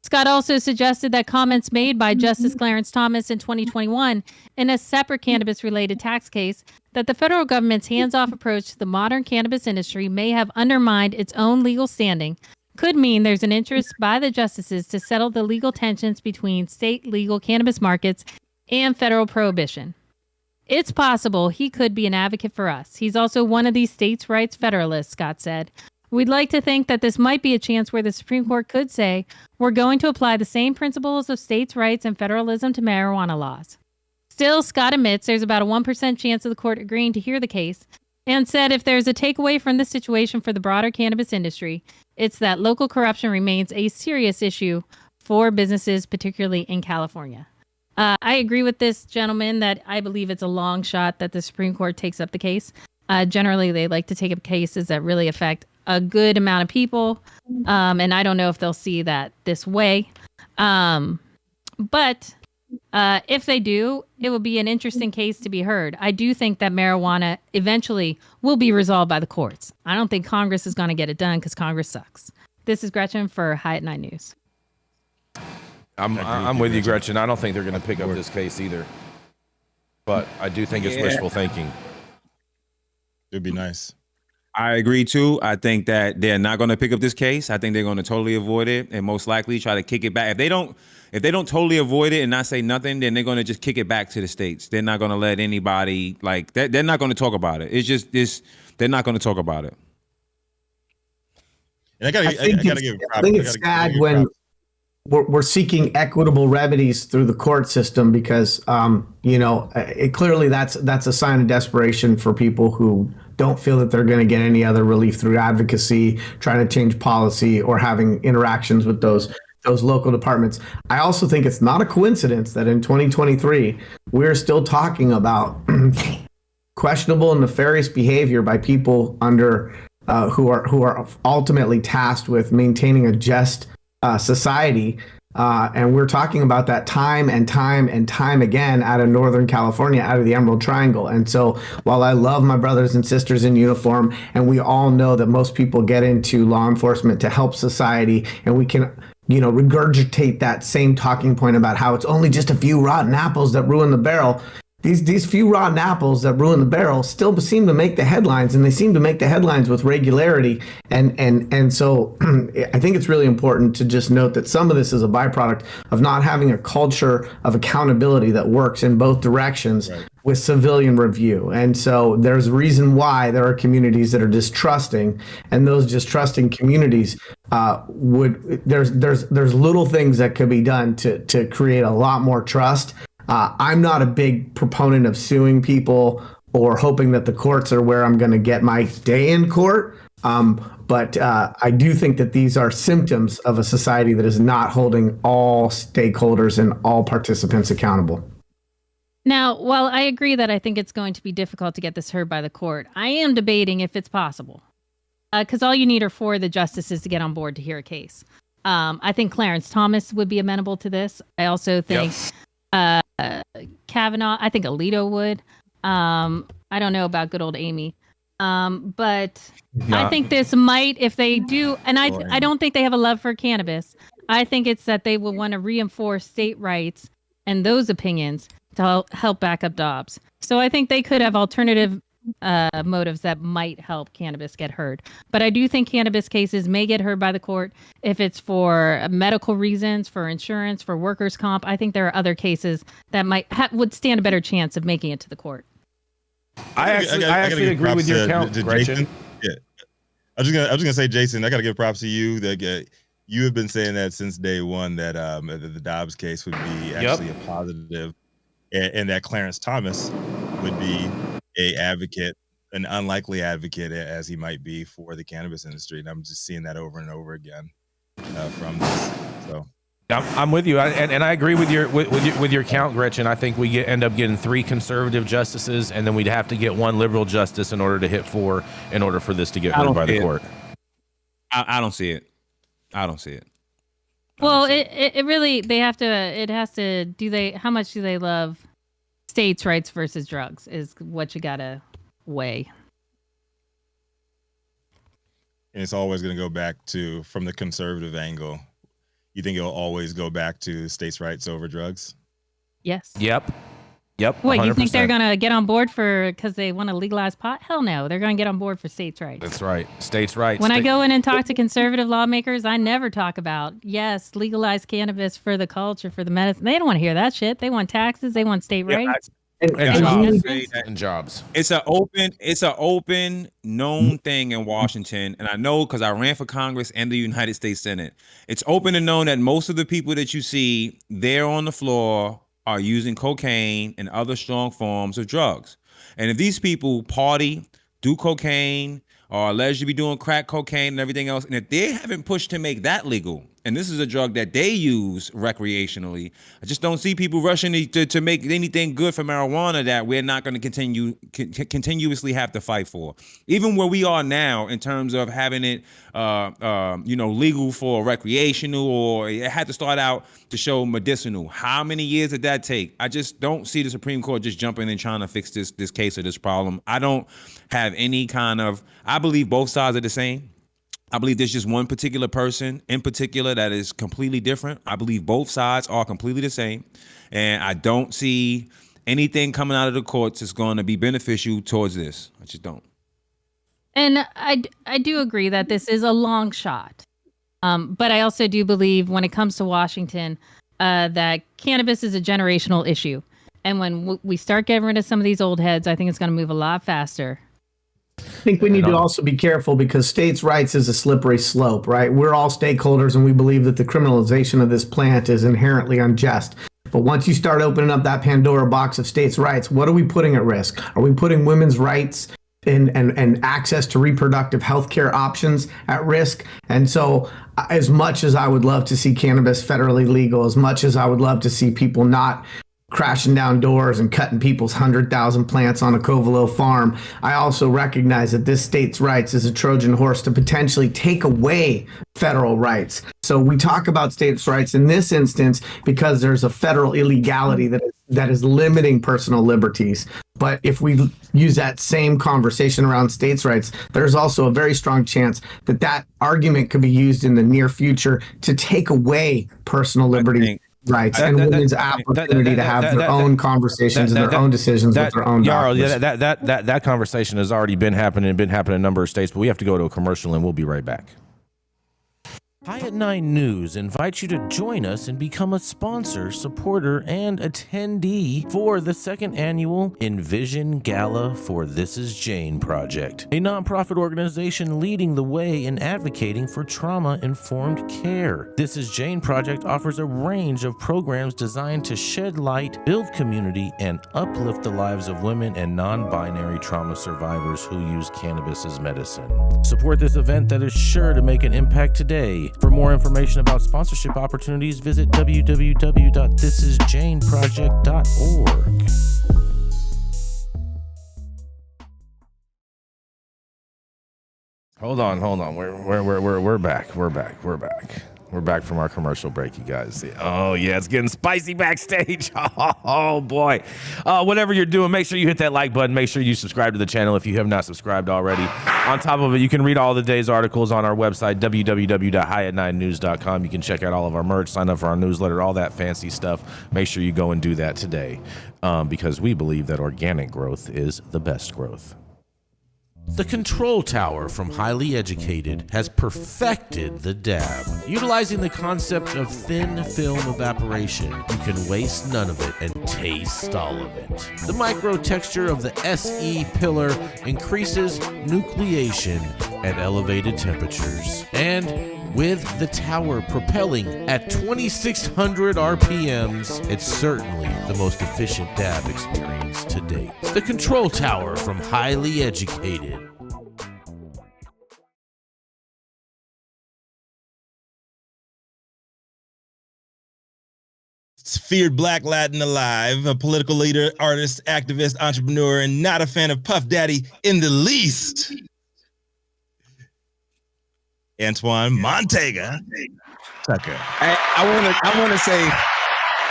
Scott also suggested that comments made by Justice Clarence Thomas in 2021 in a separate cannabis-related tax case that the federal government's hands-off approach to the modern cannabis industry may have undermined its own legal standing could mean there's an interest by the justices to settle the legal tensions between state legal cannabis markets and federal prohibition. It's possible he could be an advocate for us. He's also one of these states' rights federalists, Scott said. We'd like to think that this might be a chance where the Supreme Court could say, we're going to apply the same principles of states' rights and federalism to marijuana laws. Still, Scott admits there's about a 1% chance of the court agreeing to hear the case, and said if there's a takeaway from this situation for the broader cannabis industry, it's that local corruption remains a serious issue for businesses, particularly in California. I agree with this gentleman that I believe it's a long shot that the Supreme Court takes up the case. Generally, they like to take up cases that really affect a good amount of people, and I don't know if they'll see that this way. But if they do, it will be an interesting case to be heard. I do think that marijuana eventually will be resolved by the courts. I don't think Congress is going to get it done because Congress sucks. This is Gretchen for High at Night News. I'm with you, Gretchen. I don't think they're going to pick up this case either. But I do think it's wishful thinking. It'd be nice. I agree too. I think that they're not going to pick up this case. I think they're going to totally avoid it and most likely try to kick it back. If they don't totally avoid it and not say nothing, then they're going to just kick it back to the states. They're not going to let anybody like that. They're not going to talk about it. It's just this. They're not going to talk about it. And I gotta give. I think it's sad when we're seeking equitable remedies through the court system because, it clearly that's a sign of desperation for people who don't feel that they're going to get any other relief through advocacy, trying to change policy, or having interactions with those local departments. I also think it's not a coincidence that in 2023 we're still talking about questionable and nefarious behavior by people under who are ultimately tasked with maintaining a just society. And we're talking about that time and time and time again out of Northern California, out of the Emerald Triangle. And so while I love my brothers and sisters in uniform, and we all know that most people get into law enforcement to help society, and we can regurgitate that same talking point about how it's only just a few rotten apples that ruin the barrel. These few rotten apples that ruin the barrel still seem to make the headlines, and they seem to make the headlines with regularity. And so I think it's really important to just note that some of this is a byproduct of not having a culture of accountability that works in both directions with civilian review. And so there's a reason why there are communities that are distrusting, and those distrusting communities there's little things that could be done to create a lot more trust. I'm not a big proponent of suing people or hoping that the courts are where I'm going to get my day in court. But I do think that these are symptoms of a society that is not holding all stakeholders and all participants accountable. Now, while I agree that I think it's going to be difficult to get this heard by the court, I am debating if it's possible. Because all you need are 4 of the justices to get on board to hear a case. I think Clarence Thomas would be amenable to this. I also think... Kavanaugh, I think Alito would. I don't know about good old Amy. But I think this might, if they do, and I don't think they have a love for cannabis. I think it's that they will want to reinforce state rights and those opinions to help back up Dobbs. So I think they could have alternative motives that might help cannabis get heard. But I do think cannabis cases may get heard by the court if it's for medical reasons, for insurance, for workers' comp. I think there are other cases that would stand a better chance of making it to the court. I actually agree with your count, Gretchen. Yeah, I was just gonna say, Jason, I gotta give props to you. That you have been saying that since day one that the Dobbs case would be actually a positive, and that Clarence Thomas would be an unlikely advocate as he might be for the cannabis industry. And I'm just seeing that over and over again from this. So I'm with you, and I agree with your count, Gretchen. I think we end up getting 3 conservative justices, and then we'd have to get 1 liberal justice in order to hit 4 in order for this to get heard by the court. I don't see it. I don't see it. Well, it really, they have to, it has to, how much do they love states' rights versus drugs is what you gotta weigh. And it's always going to go back to, from the conservative angle, you think it'll always go back to states' rights over drugs? Yes. Yep. What, 100%. you think they're going to get on board because they want to legalize pot? Hell no. They're going to get on board for states' rights. That's right. States' rights. When I go in and talk to conservative lawmakers, I never talk about, yes, legalize cannabis for the culture, for the medicine. They don't want to hear that shit. They want taxes. They want state rights. And jobs. It's an open, known thing in Washington, and I know because I ran for Congress and the United States Senate. It's open and known that most of the people that you see there on the floor are using cocaine and other strong forms of drugs. And if these people party, do cocaine or alleged to be doing crack cocaine and everything else, and if they haven't pushed to make that legal, and this is a drug that they use recreationally, I just don't see people rushing to make anything good for marijuana that we're not going to continuously have to fight for. Even where we are now in terms of having it, legal for recreational, or it had to start out to show medicinal. How many years did that take? I just don't see the Supreme Court just jumping in and trying to fix this case or this problem. I don't have any kind of, I believe both sides are the same. I believe there's just one particular person in particular that is completely different. I believe both sides are completely the same. And I don't see anything coming out of the courts that's going to be beneficial towards this. I just don't. And I do agree that this is a long shot. But I also do believe when it comes to Washington, that cannabis is a generational issue. And when we start getting rid of some of these old heads, I think it's going to move a lot faster. I think we need to also be careful because states' rights is a slippery slope, right? We're all stakeholders and we believe that the criminalization of this plant is inherently unjust. But once you start opening up that Pandora box of states' rights, what are we putting at risk? Are we putting women's rights and access to reproductive health care options at risk? And so as much as I would love to see cannabis federally legal, as much as I would love to see people not crashing down doors and cutting people's 100,000 plants on a Covelo farm, I also recognize that this state's rights is a Trojan horse to potentially take away federal rights. So we talk about states' rights in this instance because there's a federal illegality that is limiting personal liberties. But if we use that same conversation around states' rights, there's also a very strong chance that that argument could be used in the near future to take away personal liberty rights and women's opportunity to have their own conversations and their own decisions with their own doctors. Yarrow, that conversation has already been happening in a number of states, but we have to go to a commercial and we'll be right back. High at 9 News invites you to join us and become a sponsor, supporter, and attendee for the second annual Envision Gala for This Is Jane Project, a nonprofit organization leading the way in advocating for trauma-informed care. This Is Jane Project offers a range of programs designed to shed light, build community, and uplift the lives of women and non-binary trauma survivors who use cannabis as medicine. Support this event that is sure to make an impact today. For more information about sponsorship opportunities, visit www.thisisjaneproject.org. Hold on. We're back. We're back from our commercial break, you guys. Oh, yeah, it's getting spicy backstage. Oh, boy. Whatever you're doing, make sure you hit that like button. Make sure you subscribe to the channel if you have not subscribed already. On top of it, you can read all the day's articles on our website, www.highat9news.com. You can check out all of our merch, sign up for our newsletter, all that fancy stuff. Make sure you go and do that today because we believe that organic growth is the best growth. The Control Tower from Highly Educated has perfected the dab. Utilizing the concept of thin film evaporation, you can waste none of it and taste all of it. The micro texture of the SE pillar increases nucleation at elevated temperatures. And with the tower propelling at 2,600 RPMs, it's certainly the most efficient dab experience to date. The Control Tower from Highly Educated. Feared Black Latin alive, a political leader, artist, activist, entrepreneur, and not a fan of Puff Daddy in the least. Antoine Montaga Tucker. I want to say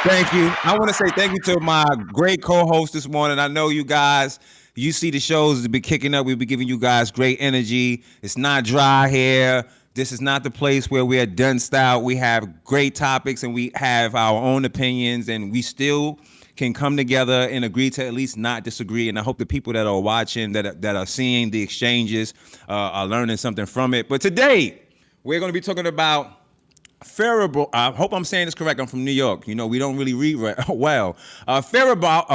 thank you. I want to say thank you to my great co-host this morning. I know you guys, you see the shows that be kicking up. We'll be giving you guys great energy. It's not dry here. This is not the place where we are dunsed out. We have great topics and we have our own opinions, and we still can come together and agree to at least not disagree. And I hope the people that are watching, that are seeing the exchanges, are learning something from it. But today, we're going to be talking about Faribault. I hope I'm saying this correct. I'm from New York. You know, we don't really read well. Faribault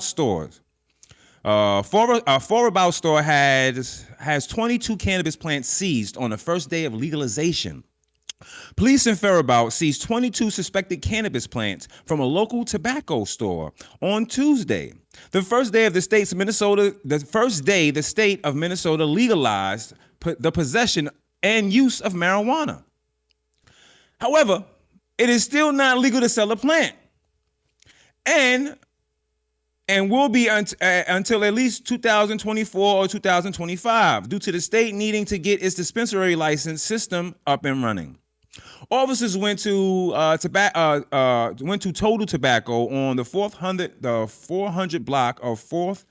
stores. Faribault store has 22 cannabis plants seized on the first day of legalization. Police in Faribault seized 22 suspected cannabis plants from a local tobacco store on Tuesday. The first day the state of Minnesota legalized the possession and use of marijuana. However, it is still not legal to sell a plant, and will be until at least 2024 or 2025, due to the state needing to get its dispensary license system up and running. Officers went to Total Tobacco on the 400 block of 4th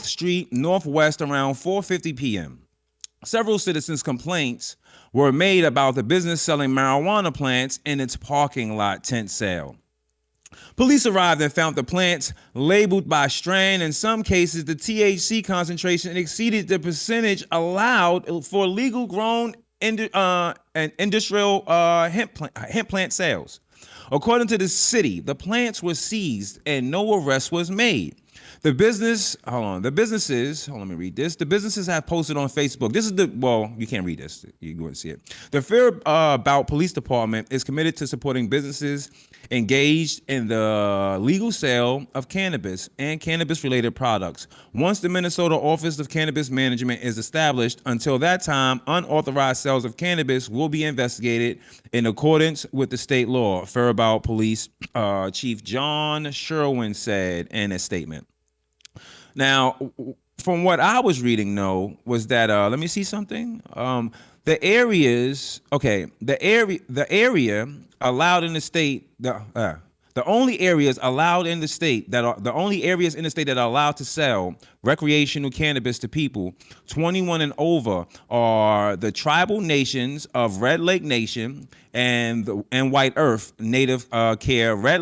Street Northwest around 4:50 p.m. Several citizens' complaints were made about the business selling marijuana plants in its parking lot tent sale. Police arrived and found the plants labeled by strain. In some cases, the THC concentration exceeded the percentage allowed for legal grown and industrial hemp plant sales. According to the city, the plants were seized and no arrest was made. The businesses have posted on Facebook. You can't read this. You go and see it. The Faribault Police Department is committed to supporting businesses engaged in the legal sale of cannabis and cannabis-related products. Once the Minnesota Office of Cannabis Management is established, until that time, unauthorized sales of cannabis will be investigated in accordance with the state law, Faribault Police Chief John Sherwin said in a statement. Now, from what I was reading, was that let me see something. The area allowed in the state, the only areas allowed in the state that are the only areas in the state that are allowed to sell recreational cannabis to people 21 and over are the tribal nations of Red Lake Nation and White Earth Native Care, Red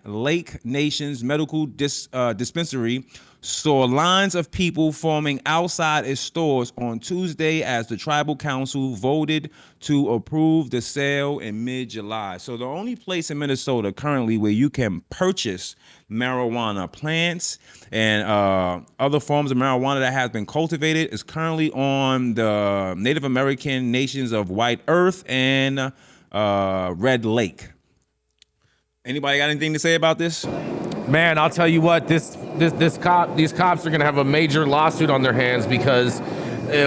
Lake Nation's medical dispensary saw lines of people forming outside its stores on Tuesday as the tribal council voted to approve the sale in mid-July. So the only place in Minnesota currently where you can purchase marijuana plants and other forms of marijuana that has been cultivated is currently on the Native American nations of White Earth and Red Lake. Anybody got anything to say about this? Man, I'll tell you what, these cops are going to have a major lawsuit on their hands because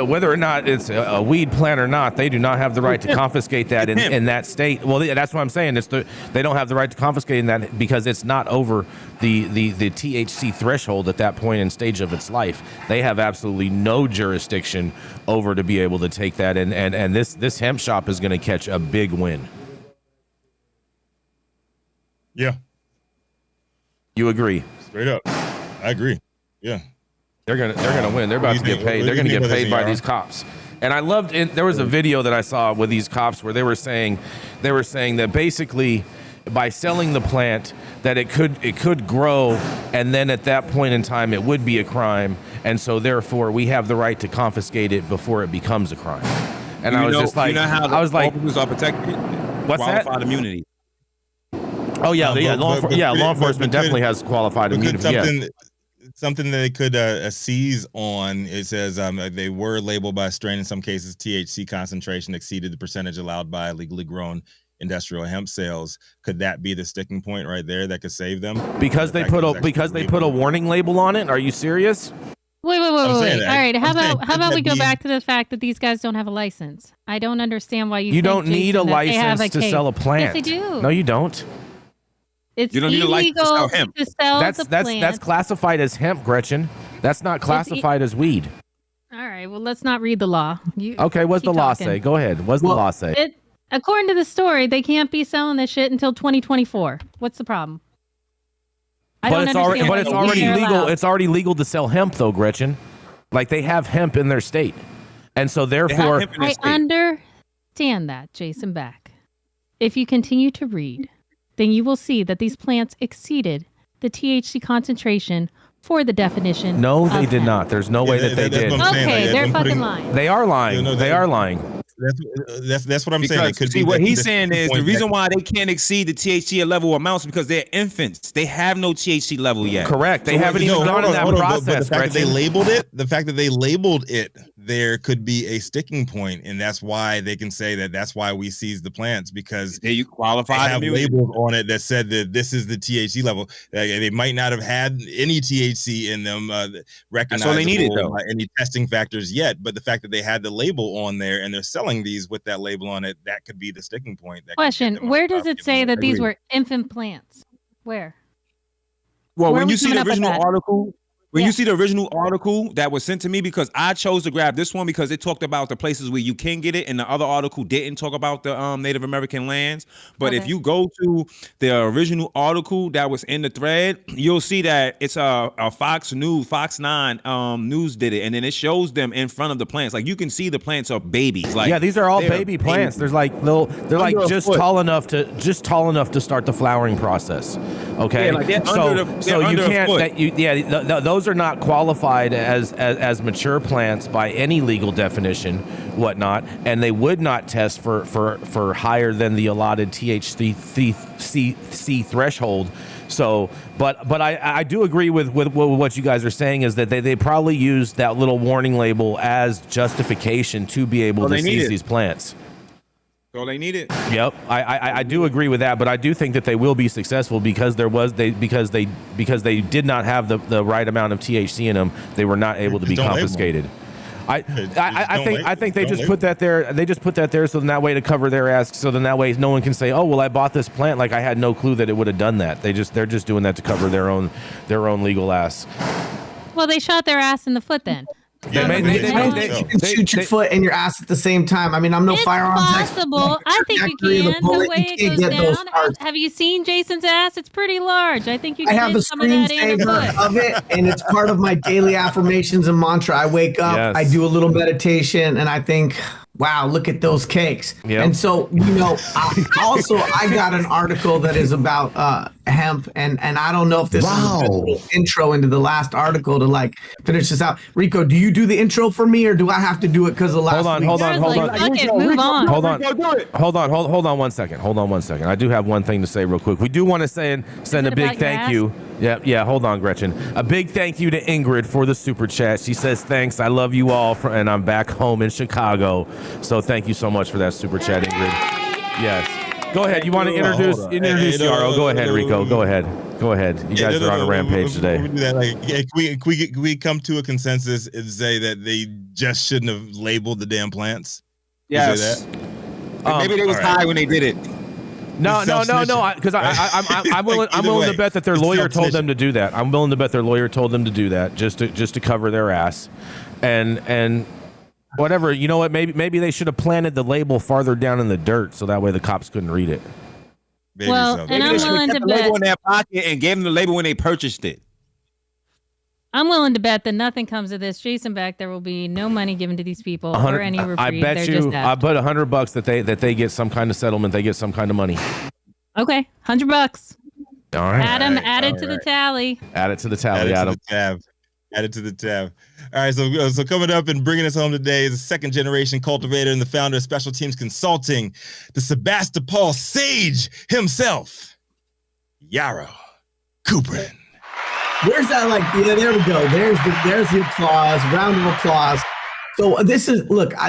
whether or not it's a weed plant or not, they do not have the right to confiscate that in that state. Well, that's what I'm saying. They don't have the right to confiscate in that because it's not over the THC threshold at that point in stage of its life. They have absolutely no jurisdiction over to be able to take that. And this hemp shop is going to catch a big win. Yeah. You agree? Straight up. I agree. Yeah. They're gonna win. They're about to get paid. They're gonna get paid by these cops. And I loved it. There was a video that I saw with these cops where they were saying that basically by selling the plant that it could grow, and then at that point in time it would be a crime, and so therefore we have the right to confiscate it before it becomes a crime. And I was just like, officers are protected. What's that? Qualified immunity. Oh yeah, law enforcement definitely has qualified immunity. Something that they could seize on. It says they were labeled by strain. In some cases, THC concentration exceeded the percentage allowed by legally grown industrial hemp sales. Could that be the sticking point right there that could save them? Because they put a warning label on it. Are you serious? Wait. All right. How about we go back to the fact that these guys don't have a license? I don't understand why you don't need a license to sell a plant. Yes, they do. No, you don't. It's you don't need a license to sell hemp. That's classified as hemp, Gretchen. That's not classified as weed. All right. Well, let's not read the law. Okay. What's the law say? Go ahead. What's the law say? According to the story, they can't be selling this shit until 2024. What's the problem? It's already legal. It's already legal to sell hemp, though, Gretchen. Like they have hemp in their state, and so therefore, I understand that, Jason Beck. If you continue to read, then you will see that these plants exceeded the THC concentration for the definition. No, they did not. There's no way that they did. Okay, they're fucking lying. They are lying. They are lying. That's what I'm saying. What he's saying is the reason why they can't exceed the THC level amounts because they're infants. They have no THC level yet. Correct. They haven't even gone in that process. But the fact that they labeled it, there could be a sticking point, and that's why they can say that that's why we seized the plants, because you they qualify have labels on it that said that this is the THC level. They might not have had any THC in them recognizable they needed, though. by any testing factors yet, but the fact that they had the label on there and they're selling these with that label on it, that could be the sticking point. Question: where does it say that these were infant plants? Where? Well, Where when are you we see the coming up with original that? article, Yeah. you see the original article that was sent to me, because I chose to grab this one because it talked about the places where you can get it, and the other article didn't talk about the Native American lands. But if Okay. you go to the original article that was in the thread, you'll see that it's a Fox 9 news did it, and then it shows them in front of the plants. Like, you can see the plants are babies. Like, Yeah, these are all they're baby plants. There's like they're like Under a just foot. tall enough to start the flowering process. Okay, Yeah, like they're under you a can't foot. those are not qualified as mature plants by any legal definition, whatnot, and they would not test for higher than the allotted THC threshold. So, but I do agree with what you guys are saying, is that they probably used that little warning label as justification to be able to seize these plants. all they needed. Yep, I do agree with that, but I do think that they will be successful because because they did not have the right amount of THC in them. They were not able to be Don't label them. confiscated. I think they Don't just label put that there. They just put that there so then that way to cover their ass. So then that way no one can say, oh well, I bought this plant. Like I had no clue that it would have done that. They're just doing that to cover their own legal ass. Well, they shot their ass in the foot then. They You can shoot your foot and your ass at the same time. I mean, I'm no It's firearms expert. possible. I think you Trajectory of the can. The bullet, way you it can't goes get those down. parts. Have you seen Jason's ass? It's pretty large. I think you I can have get a some of that in a screensaver foot. of it, and it's part of my daily affirmations and mantra. I wake up, Yes. I do a little meditation, and I think, wow, look at those cakes. Yep. And so, I got an article that is about hemp, and I don't know if this is a good little intro into the last article to like finish this out. Rico, do you do the intro for me, or do I have to do it because of last Hold on, week's- hold on, I was hold like, on. fuck it, move on. Hold on one second. Hold on one second. I do have one thing to say real quick. We do want to send it a about big your thank ass? you. Yeah. Hold on, Gretchen. A big thank you to Ingrid for the super chat. She says, "Thanks. I love you all, and I'm back home in Chicago." So thank you so much for that super chat, Ingrid. Yes. Go ahead. You want to introduce Yarrow? Go ahead, Rico. Go ahead. You guys are on a rampage today. We do that. Like, can we come to a consensus and say that they just shouldn't have labeled the damn plants? Yes. Maybe they was high when they did it. No. Because I'm willing to bet that their lawyer told them to do that. I'm willing to bet their lawyer told them to do that just to cover their ass, and whatever. You know what? Maybe they should have planted the label farther down in the dirt so that way the cops couldn't read it. Maybe Well, so. and Maybe I'm they should have willing kept to the label bet. in their pocket and gave them the label when they purchased it. I'm willing to bet that nothing comes of this. Jason Beck, there will be no money given to these people or any reprieve. I bet They're you. just I effed. bet $100 that they get some kind of settlement. They get some kind of money. Okay, $100. All right. Adam, right, add it all to the right. tally. Add it to the Add tally, it to Adam. the tab. Add it to the tab. All right, so coming up and bringing us home today is a second-generation cultivator and the founder of Special Teams Consulting, the Sebastopol sage himself, Yarrow Kubrin. Where's that? Like, yeah, there we go. There's the applause. Round of applause. So this is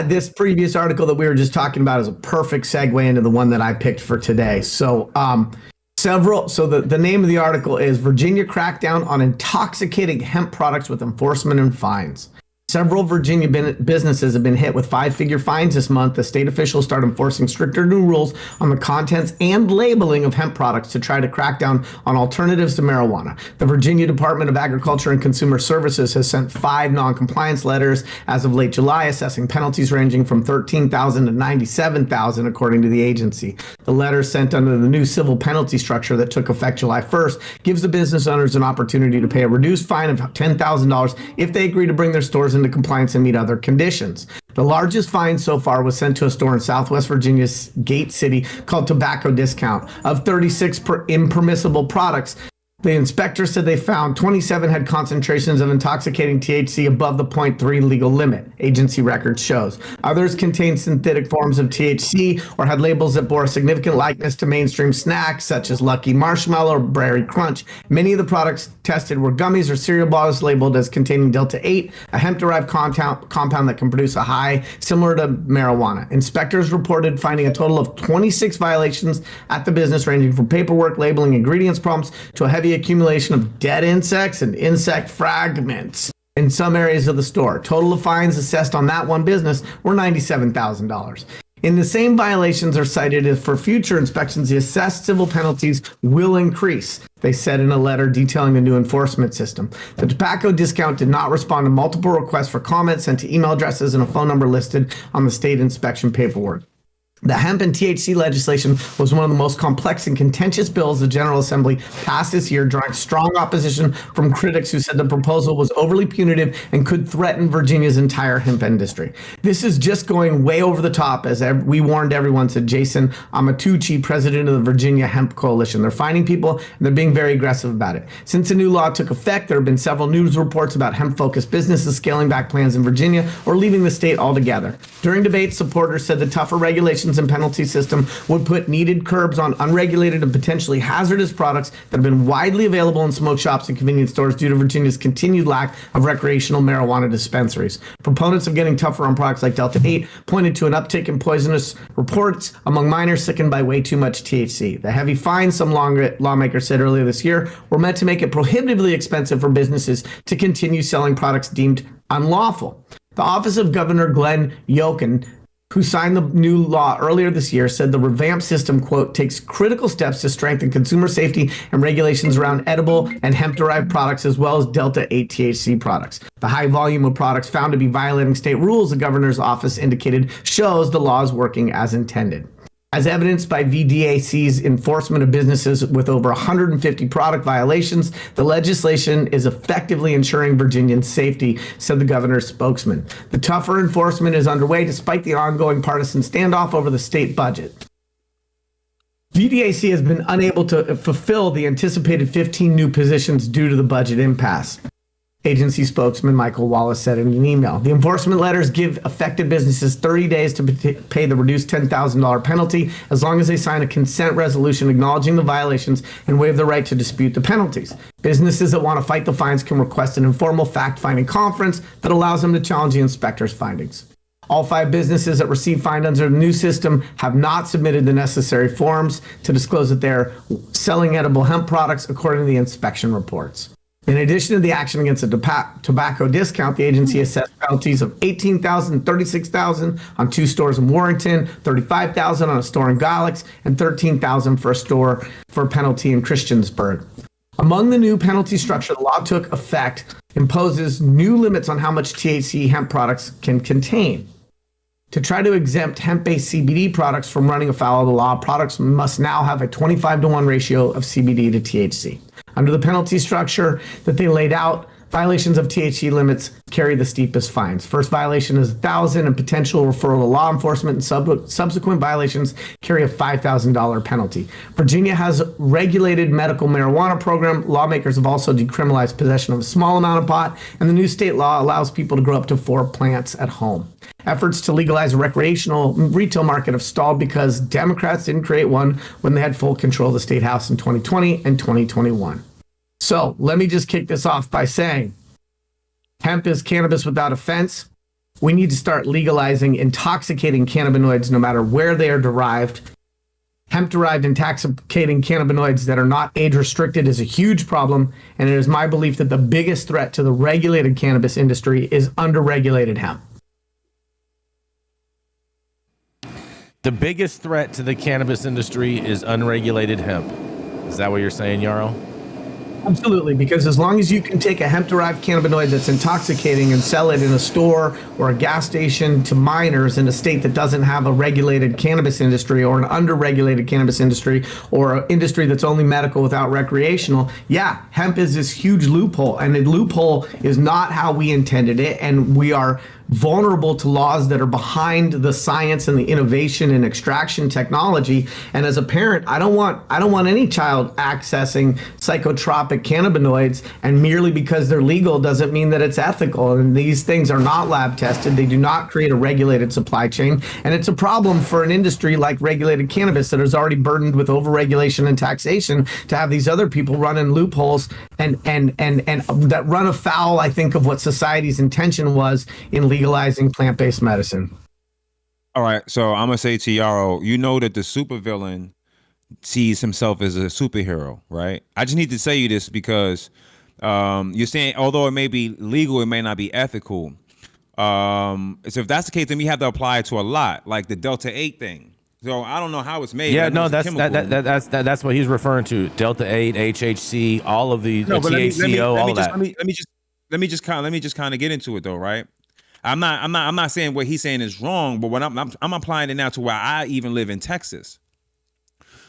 this previous article that we were just talking about is a perfect segue into the one that I picked for today. So the name of the article is Virginia Crackdown on Intoxicating Hemp Products with Enforcement and Fines. Several Virginia businesses have been hit with 5-figure fines this month. The state officials start enforcing stricter new rules on the contents and labeling of hemp products to try to crack down on alternatives to marijuana. The Virginia Department of Agriculture and Consumer Services has sent 5 non-compliance letters as of late July, assessing penalties ranging from $13,000 to $97,000, according to the agency. The letter, sent under the new civil penalty structure that took effect July 1st, gives the business owners an opportunity to pay a reduced fine of $10,000 if they agree to bring their stores into compliance and meet other conditions. The largest fine so far was sent to a store in Southwest Virginia's Gate City called Tobacco Discount of 36 impermissible products. The inspector said they found 27 had concentrations of intoxicating THC above the 0.3 legal limit, agency record shows. Others contained synthetic forms of THC or had labels that bore a significant likeness to mainstream snacks such as Lucky Marshmallow or Berry Crunch. Many of the products tested were gummies or cereal bars labeled as containing Delta-8, a hemp-derived compound that can produce a high similar to marijuana. Inspectors reported finding a total of 26 violations at the business, ranging from paperwork, labeling, ingredients problems, to a heavy accumulation of dead insects and insect fragments in some areas of the store. Total of fines assessed on that one business were $97,000. In the same violations are cited as for future inspections, the assessed civil penalties will increase, they said in a letter detailing the new enforcement system. The tobacco discount did not respond to multiple requests for comments sent to email addresses and a phone number listed on the state inspection paperwork. The hemp and THC legislation was one of the most complex and contentious bills the General Assembly passed this year, drawing strong opposition from critics who said the proposal was overly punitive and could threaten Virginia's entire hemp industry. This is just going way over the top, as we warned everyone, said Jason Amatucci, president of the Virginia Hemp Coalition. They're finding people, and they're being very aggressive about it. Since the new law took effect, there have been several news reports about hemp-focused businesses scaling back plans in Virginia or leaving the state altogether. During debates, supporters said the tougher regulations and penalty system would put needed curbs on unregulated and potentially hazardous products that have been widely available in smoke shops and convenience stores due to Virginia's continued lack of recreational marijuana dispensaries. Proponents of getting tougher on products like Delta-8 pointed to an uptick in poisonous reports among minors sickened by way too much THC. The heavy fines, some lawmakers said earlier this year, were meant to make it prohibitively expensive for businesses to continue selling products deemed unlawful. The office of Governor Glenn Youngkin, who signed the new law earlier this year, said the revamped system, quote, takes critical steps to strengthen consumer safety and regulations around edible and hemp-derived products, as well as Delta-8 THC products. The high volume of products found to be violating state rules, the governor's office indicated, shows the law is working as intended. As evidenced by VDAC's enforcement of businesses with over 150 product violations, the legislation is effectively ensuring Virginians' safety, said the governor's spokesman. The tougher enforcement is underway despite the ongoing partisan standoff over the state budget. VDAC has been unable to fulfill the anticipated 15 new positions due to the budget impasse. Agency spokesman Michael Wallace said in an email. The enforcement letters give affected businesses 30 days to pay the reduced $10,000 penalty as long as they sign a consent resolution acknowledging the violations and waive the right to dispute the penalties. Businesses that want to fight the fines can request an informal fact-finding conference that allows them to challenge the inspector's findings. All 5 businesses that receive fines under the new system have not submitted the necessary forms to disclose that they're selling edible hemp products according to the inspection reports. In addition to the action against the tobacco discount, the agency assessed penalties of $18,000 and $36,000 on 2 stores in Warrington, $35,000 on a store in Galax, and $13,000 for a store for a penalty in Christiansburg. Among the new penalty structure, the law took effect imposes new limits on how much THC hemp products can contain. To try to exempt hemp-based CBD products from running afoul of the law, products must now have a 25-to-1 ratio of CBD to THC. Under the penalty structure that they laid out, violations of THC limits carry the steepest fines. First violation is $1,000 and potential referral to law enforcement, and subsequent violations carry a $5,000 penalty. Virginia has a regulated medical marijuana program. Lawmakers have also decriminalized possession of a small amount of pot, and the new state law allows people to grow up to 4 plants at home. Efforts to legalize a recreational retail market have stalled because Democrats didn't create one when they had full control of the state house in 2020 and 2021. So let me just kick this off by saying hemp is cannabis without offense. We need to start legalizing intoxicating cannabinoids no matter where they are derived. Hemp-derived intoxicating cannabinoids that are not age-restricted is a huge problem, and it is my belief that the biggest threat to the regulated cannabis industry is under-regulated hemp. The biggest threat to the cannabis industry is unregulated hemp. Is that what you're saying, Yarrow? Absolutely, because as long as you can take a hemp-derived cannabinoid that's intoxicating and sell it in a store or a gas station to minors in a state that doesn't have a regulated cannabis industry or an under-regulated cannabis industry or an industry that's only medical without recreational, yeah, hemp is this huge loophole, and the loophole is not how we intended it, and we are vulnerable to laws that are behind the science and the innovation and extraction technology. And as a parent, I don't want any child accessing psychotropic cannabinoids, and merely because they're legal doesn't mean that it's ethical. And these things are not lab tested. They do not create a regulated supply chain. And it's a problem for an industry like regulated cannabis that is already burdened with overregulation and taxation to have these other people run in loopholes and that run afoul, I think, of what society's intention was in legalizing plant-based medicine. All right, so I'm gonna say to Yarrow, you know that the supervillain sees himself as a superhero, right? I just need to say you this because you're saying although it may be legal, it may not be ethical. So if that's the case, then we have to apply it to a lot, like the Delta 8 thing. So I don't know how it's made. Yeah, no, that's what he's referring to. Delta 8, HHC, all of these, THCO, all that. Let me just kind of get into it though, right? I'm not saying what he's saying is wrong, but what I'm applying it now to where I even live in Texas.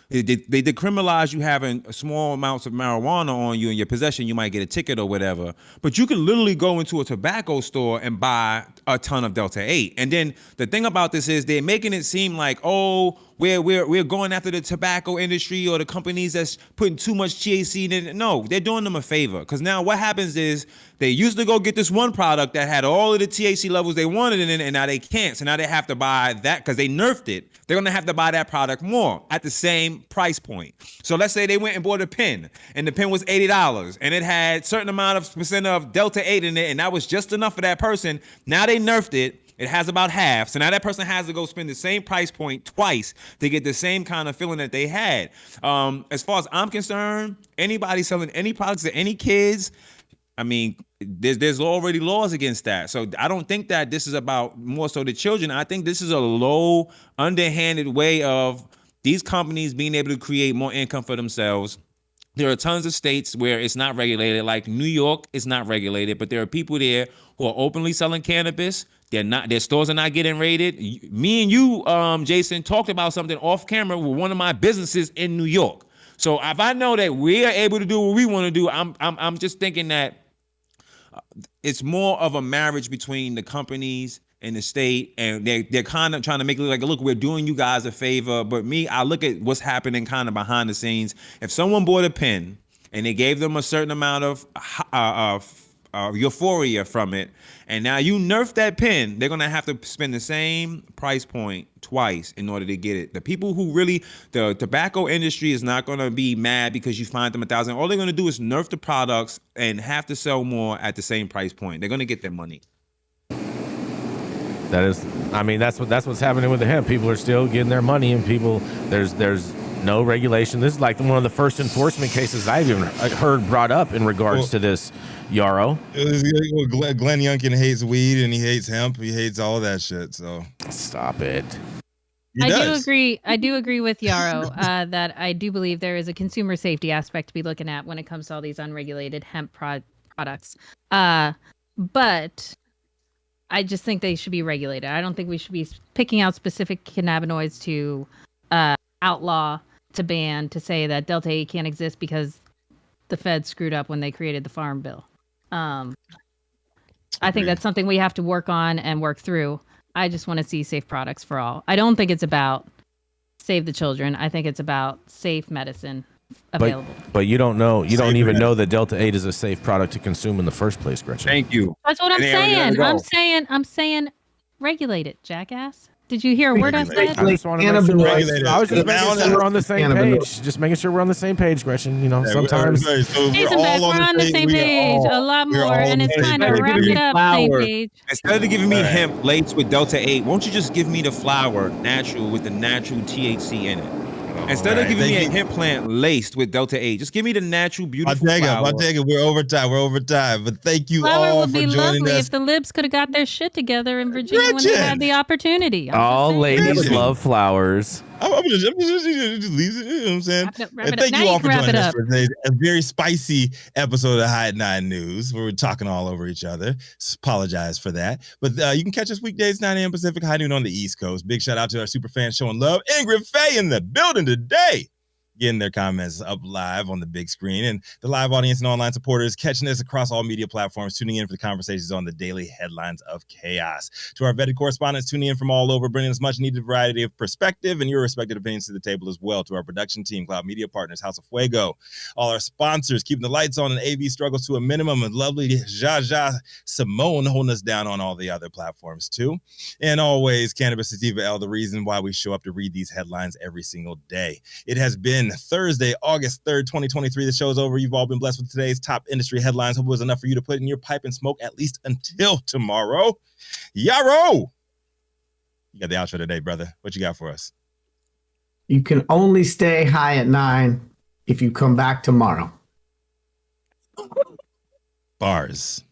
They decriminalize you having small amounts of marijuana on you in your possession. You might get a ticket or whatever, but you can literally go into a tobacco store and buy a ton of Delta 8. And then the thing about this is they're making it seem like, oh, we're going after the tobacco industry or the companies that's putting too much THC in it. No, they're doing them a favor, because now what happens is they used to go get this one product that had all of the THC levels they wanted in it, and now they can't. So now they have to buy that because they nerfed it. They're gonna have to buy that product more at the same price point. So let's say they went and bought a pen, and the pen was $80, and it had certain amount of percent of Delta 8 in it, and that was just enough for that person. Now they nerfed it. It has about half. So now that person has to go spend the same price point twice to get the same kind of feeling that they had. As far as I'm concerned, anybody selling any products to any kids, I mean, there's already laws against that. So I don't think that this is about more so the children. I think this is a low, underhanded way of these companies being able to create more income for themselves. There are tons of states where it's not regulated, like New York is not regulated, but there are people there who are openly selling cannabis. Their stores are not getting raided. Me and you, Jason, talked about something off camera with one of my businesses in New York. So if I know that we are able to do what we want to do, I'm just thinking that it's more of a marriage between the companies and the state, and they're kind of trying to make it look like, look, we're doing you guys a favor. But me, I look at what's happening kind of behind the scenes. If someone bought a pen and they gave them a certain amount of euphoria from it, and now you nerf that pen, they're gonna have to spend the same price point twice in order to get it. The people who really, the tobacco industry is not gonna be mad because you find them $1,000. All they're gonna do is nerf the products and have to sell more at the same price point. They're gonna get their money. That's what's happening with the hemp. People are still getting their money, and there's no regulation. This is like one of the first enforcement cases I've even heard brought up in regards to this, Yarrow. Glenn Youngkin hates weed and he hates hemp. He hates all that shit. So stop it. I do agree with Yarrow that I do believe there is a consumer safety aspect to be looking at when it comes to all these unregulated hemp products. But I just think they should be regulated. I don't think we should be picking out specific cannabinoids to outlaw, to ban, to say that Delta 8 can't exist because the Fed screwed up when they created the Farm Bill. I think that's something we have to work on and work through. I just want to see safe products for all. I don't think it's about save the children. I think it's about safe medicine available. But you don't know. You don't even know that Delta 8 is a safe product to consume in the first place, Gretchen. Thank you. That's what I'm saying. I'm saying regulate it, jackass. Did you hear a word I said? I was just making sure we're on the same page. Just making sure we're on the same page, Gretchen. You know, sometimes. Jason Beck, we're on the same page. A lot more, and it's kind of wrap it up. Same page. Instead of giving me hemp laced with Delta 8, won't you just give me the flower natural with the natural THC in it? Instead of giving me a hemp plant laced with Delta 8, just give me the natural, beautiful flower. Montaga, we're over time. But thank you all for joining us. Flower would be lovely if the Libs could have got their shit together in Virginia when they had the opportunity. All ladies love flowers. I'm just leave it. You know what I'm saying? And thank you all for joining us for today's a very spicy episode of High 9 News, where we're talking all over each other. Apologize for that. But you can catch us weekdays, 9 a.m. Pacific, high noon on the East Coast. Big shout out to our super fans showing love. Ingrid Faye in the building today. getting their comments up live on the big screen, and the live audience and online supporters catching us across all media platforms, tuning in for the conversations on the daily headlines of chaos. To our vetted correspondents tuning in from all over, bringing us much needed variety of perspective and your respective opinions to the table as well. To our production team, Cloud Media Partners, House of Fuego, all our sponsors, keeping the lights on and AV struggles to a minimum, and lovely Jaja Simone holding us down on all the other platforms too. And always, Cannabis Sativa L, the reason why we show up to read these headlines every single day. It has been Thursday, August 3rd, 2023. The show's over. You've all been blessed with today's top industry headlines. Hope it was enough for you to put in your pipe and smoke at least until tomorrow. Yarrow! You got the outro today, brother. What you got for us? You can only stay high at 9 if you come back tomorrow. Bars.